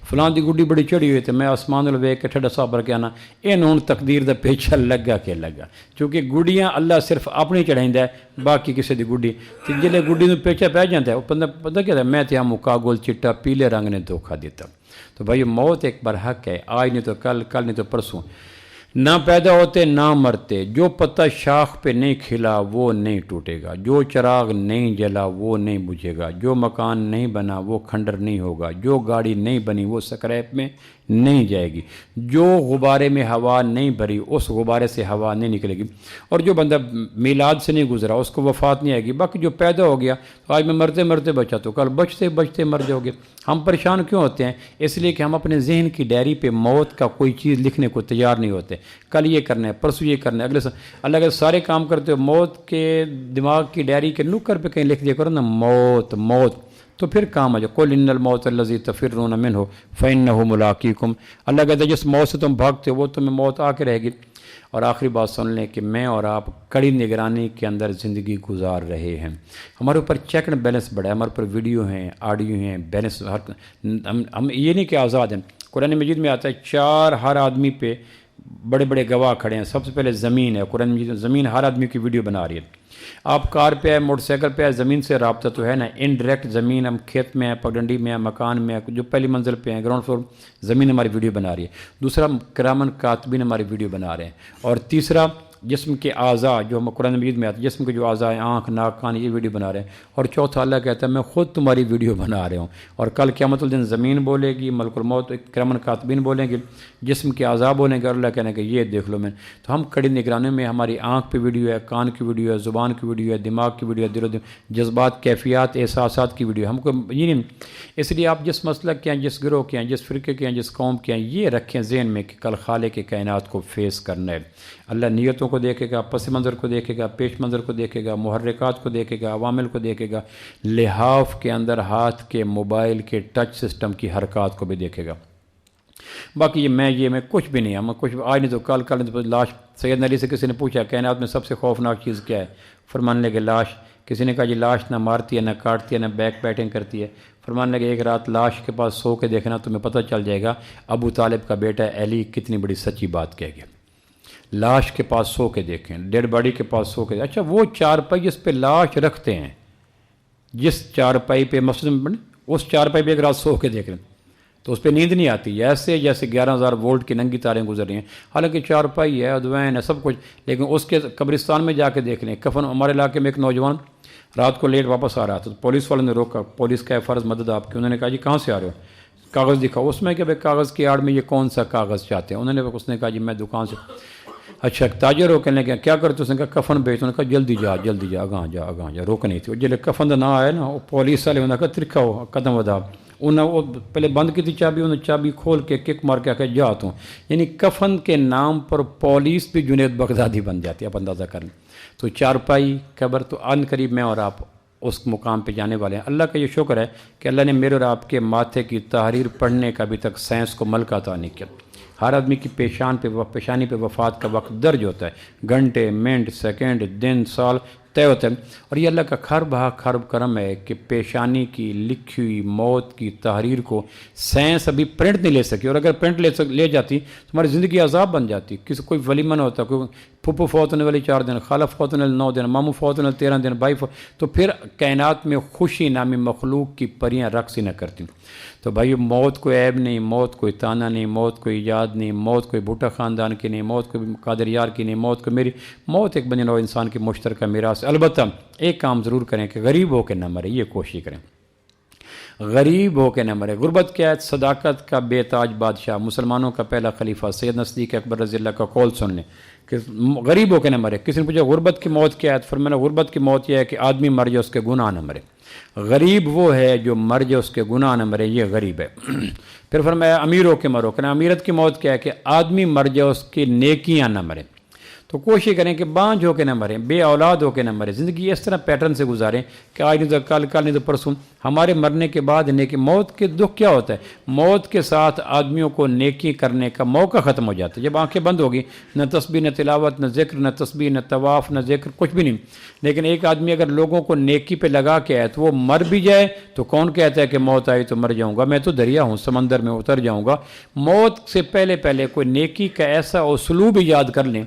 فلاں دی گڈی بڑی چڑھی ہوئی تو میں آسمان ویگ کے ٹھڈا صابر کے آنا یہ ہوں تقدیر دا پیچھا لگا کہ لگا، کیونکہ گڈیاں اللہ صرف اپنی چڑھائیدا ہے باقی کسی دی گڈی، تو جلے گڈی نو پیچھا پہ جاتا ہے وہ بندہ پتہ کیا ہے میں تے مکا گول چٹا پیلے رنگ نے دھوکھا دیتا، تو بھائی موت ایک برحق ہے، آج نہیں تو کل، کل نہیں تو پرسوں، نہ پیدا ہوتے نہ مرتے، جو پتہ شاخ پہ نہیں کھلا وہ نہیں ٹوٹے گا، جو چراغ نہیں جلا وہ نہیں بجھے گا، جو مکان نہیں بنا وہ کھنڈر نہیں ہوگا، جو گاڑی نہیں بنی وہ سکریپ میں نہیں جائے گی، جو غبارے میں ہوا نہیں بھری اس غبارے سے ہوا نہیں نکلے گی، اور جو بندہ میلاد سے نہیں گزرا اس کو وفات نہیں آئے گی، باقی جو پیدا ہو گیا تو آج میں مرتے مرتے بچا تو کل بچتے بچتے مر جاؤ گے۔ ہم پریشان کیوں ہوتے ہیں؟ اس لیے کہ ہم اپنے ذہن کی ڈائری پہ موت کا کوئی چیز لکھنے کو تیار نہیں ہوتے، کل یہ کرنا ہے پرسوں یہ کرنا ہے اگلے اللہ کے سارے کام کرتے ہو، موت کے دماغ کی ڈائری کے نکر پہ کہیں لکھ دیا کرو نا موت موت، تو پھر کام آ جائے، قل ان الموت الذی تفرون منہ فانہ ملاقیکم، اللہ کہتا ہے جس موت سے تم بھاگتے ہو وہ تمہیں موت آ کے رہے گی۔ اور آخری بات سن لیں کہ میں اور آپ کڑی نگرانی کے اندر زندگی گزار رہے ہیں، ہمارے اوپر چیک اینڈ بیلنس بڑا ہے، ہمارے اوپر ویڈیو ہیں آڈیو ہیں بیلنس، ہم یہ نہیں کہ آزاد ہیں، قرآن مجید میں آتا ہے چار ہر آدمی پہ بڑے بڑے گواہ کھڑے ہیں، سب سے پہلے زمین ہے، قرآن مجید زمین ہر آدمی کی ویڈیو بنا رہی ہے، آپ کار پہ ہے موٹر سائیکل پہ ہے زمین سے رابطہ تو ہے نا، انڈائریکٹ زمین ہم کھیت میں ہیں پگڈنڈی میں ہیں مکان میں ہیں جو پہلی منزل پہ ہیں گراؤنڈ فلور زمین ہماری ویڈیو بنا رہی ہے، دوسرا کرامن کاتبین ہماری ویڈیو بنا رہے ہیں، اور تیسرا جسم کے اعضاء جو ہم قرآن مجید میں آتے ہیں جسم کے جو اعضاء ہیں آنکھ ناک کان یہ ویڈیو بنا رہے ہیں، اور چوتھا اللہ کہتا ہے میں خود تمہاری ویڈیو بنا رہا ہوں، اور کل قیامت الدین زمین بولے گی ملک الموت کرامن کاتبین بولیں گے جسم کے اعضاء بولیں گے، اور اللہ کہنے کہ یہ دیکھ لو میں، تو ہم کڑی نگرانی میں ہماری آنکھ پہ ویڈیو ہے، کان کی ویڈیو ہے، زبان کی ویڈیو ہے، دماغ کی ویڈیو ہے، دل و جذبات کیفیات احساسات کی ویڈیو، ہم کو یہ نہیں، اس لیے آپ جس مسلک کے ہیں جس گروہ کے ہیں جس فرقے کے ہیں جس قوم کے ہیں یہ رکھیں ذہن میں کہ کل خالق کے کائنات کو فیس کرنا ہے، اللہ نیتوں کو کو دیکھے گا، پس منظر کو دیکھے گا، پیش منظر کو دیکھے گا، محرکات کو دیکھے گا، عوامل کو دیکھے گا، لحاف کے اندر ہاتھ کے موبائل کے ٹچ سسٹم کی حرکات کو بھی دیکھے گا۔ باقی یہ میں کچھ بھی نہیں، ہم کچھ آج نہیں تو کل نہیں تو لاش۔ سیدنا علی سے کسی نے پوچھا کائنات میں سب سے خوفناک چیز کیا ہے؟ فرمانے لگے لاش۔ کسی نے کہا جی لاش نہ مارتی ہے، نہ کاٹتی ہے، نہ بیک بیٹنگ کرتی ہے۔ فرمانے لگے ایک رات لاش کے پاس سو کے دیکھنا، تمہیں پتہ چل جائے گا ابو طالب کا بیٹا علی کتنی بڑی سچی بات کہہ گیا۔ لاش کے پاس سو کے دیکھیں، ڈیڈ باڈی کے پاس سو کے، اچھا وہ چارپائی جس پہ لاش رکھتے ہیں، جس چارپائی پہ مسجد میں اس چارپائی پہ ایک رات سو کے دیکھ لیں تو اس پہ نیند نہیں آتی، ایسے جیسے 11,000 وولٹ کی ننگی تاریں گزر رہی ہیں، حالانکہ چارپائی ہے، ادوین ہے، سب کچھ، لیکن اس کے قبرستان میں جا کے دیکھ لیں کفن۔ ہمارے علاقے میں ایک نوجوان رات کو لیٹ واپس آ رہا تھا تو پولیس والوں نے روکا، پولیس کا ہے فرض مدد آپ کی، انہوں نے کہا جی کہاں سے آ رہے ہو؟ کاغذ دکھاؤ۔ اس میں کہ بھائی کاغذ کی آڑ میں یہ کون سا کاغذ چاہتے ہیں؟ اس نے کہا جی میں دکان سے۔ اچھا تاجر ہو، کہنے لگا کیا کرتے؟ اس نے کہا کفن بیچ۔ انہوں نے کہا جلدی جا اگاں جا روک نہیں تھی۔ جلے کفن نہ آئے نا، وہ پولیس والے انہوں نے کہا ترکھا ہو قدم ودا، انہیں وہ پہلے بند کی تھی چابی، انہیں چابی کھول کے کک مار کے آ جا تو، یعنی کفن کے نام پر پولیس بھی جنید بغدادی بن جاتی ہے، آپ اندازہ کر لیں۔ تو چارپائی قبر تو ان قریب میں اور آپ اس مقام پہ جانے والے ہیں۔ اللہ کا یہ شکر ہے کہ اللہ نے میرے اور آپ کے ماتھے کی تحریر پڑھنے کا ابھی تک سائنس کو ملکہ عطا نہیں کیا۔ ہر آدمی کی پیشانی پہ وفات کا وقت درج ہوتا ہے، گھنٹے، منٹ، سیکنڈ، دن، سال طے ہوتا ہے، اور یہ اللہ کا خرب کرم ہے کہ پیشانی کی لکھی ہوئی موت کی تحریر کو سائنس ابھی پرنٹ نہیں لے سکی، اور اگر پرنٹ لے جاتی تو ہماری زندگی عذاب بن جاتی۔ کسی کوئی ولیمہ نہ ہوتا، کوئی پھپھو فوت ہونے والی 4 دن، خالہ فوت ہونے والی 9 دن، ماموں فوت ہونے والی 13 دن، بھائی فوت، تو پھر کائنات میں خوشی نامی مخلوق کی پریاں رقص ہی نہ کرتی۔ تو بھائی موت کوئی عیب نہیں، موت کوئی تانا نہیں، موت کوئی ایجاد نہیں، موت کوئی بھٹا خاندان کی نہیں، موت کوئی قادر یار کی نہیں، موت کوئی میری، موت ایک بنی نوع انسان کی مشترکہ میراث۔ البتہ ایک کام ضرور کریں کہ غریب ہو کے نہ مرے، یہ کوشش کریں غریب ہو کے نہ مرے۔ غربت کیا ہے؟ صداقت کا بے تاج بادشاہ، مسلمانوں کا پہلا خلیفہ سیدنا صدیق اکبر رضی اللہ کا قول سن لیں کہ غریب ہو کے نہ مرے۔ کسی نے پوچھا غربت کی موت کیا ہے؟ فرمایا غربت کی موت یہ ہے کہ آدمی مر جائے اس کے گناہ نہ مرے۔ غریب وہ ہے جو مر جائے اس کے گناہ نہ مرے، یہ غریب ہے۔ پھر فرمایا امیر ہو کے مرو، کہ امیرت کی موت کیا ہے کہ آدمی مر جائے اس کی نیکیاں نہ مرے۔ تو کوشش کریں کہ بانجھ ہو کے نہ مریں، بے اولاد ہو کے نہ مریں، زندگی اس طرح پیٹرن سے گزاریں کہ آج نہیں تو کل نہیں تو پرسوں ہمارے مرنے کے بعد نیکی۔ موت کے دکھ کیا ہوتا ہے؟ موت کے ساتھ آدمیوں کو نیکی کرنے کا موقع ختم ہو جاتا ہے۔ جب آنکھیں بند ہوگی، نہ تسبیح، نہ تلاوت، نہ ذکر، نہ تسبیح، نہ طواف، نہ ذکر، کچھ بھی نہیں۔ لیکن ایک آدمی اگر لوگوں کو نیکی پہ لگا کے آئے تو وہ مر بھی جائے تو کون کہتا ہے کہ موت آئی تو مر جاؤں گا؟ میں تو دریا ہوں، سمندر میں اتر جاؤں گا۔ موت سے پہلے کوئی نیکی کا ایسا اسلوب ایجاد کر لیں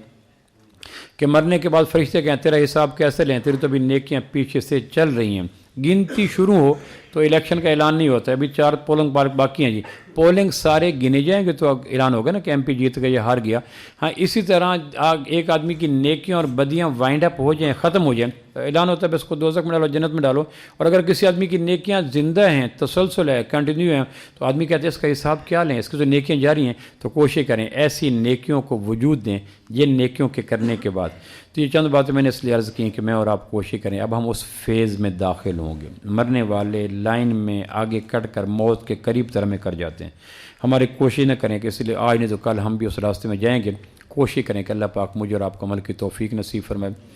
کہ مرنے کے بعد فرشتے کہیں تیرا حساب کیسے لیں، تیری تو ابھی نیکیاں پیچھے سے چل رہی ہیں۔ گنتی شروع ہو تو الیکشن کا اعلان نہیں ہوتا ہے، ابھی 4 پولنگ باقی ہیں جی، پولنگ سارے گنے جائیں گے تو اعلان ہوگا نا کہ ایم پی جیت گئے یا ہار گیا۔ ہاں اسی طرح ایک آدمی کی نیکیاں اور بدیاں وائنڈ اپ ہو جائیں، ختم ہو جائیں، اعلان ہوتا ہے بس اس کو دوزخ میں ڈالو، جنت میں ڈالو۔ اور اگر کسی آدمی کی نیکیاں زندہ ہیں، تسلسل ہے، کنٹینیو ہیں، تو آدمی کہتے ہیں اس کا حساب کیا لیں، اس کی جو نیکیاں جاری ہیں۔ تو کوشش کریں ایسی نیکیوں کو وجود دیں یہ نیکیوں کے کرنے کے بعد۔ تو یہ چند باتیں میں نے اس لیے عرض کی کہ میں اور آپ کوشش کریں، اب ہم اس فیز میں داخل ہوں گے۔ مرنے والے لائن میں آگے کٹ کر موت کے قریب تر میں کر جاتے ہیں۔ ہماری کوشش نہ کریں کہ اس لیے آج نہیں تو کل ہم بھی اس راستے میں جائیں گے۔ کوشش کریں کہ اللہ پاک مجھے اور آپ کو عمل کی توفیق نصیب فرمائے۔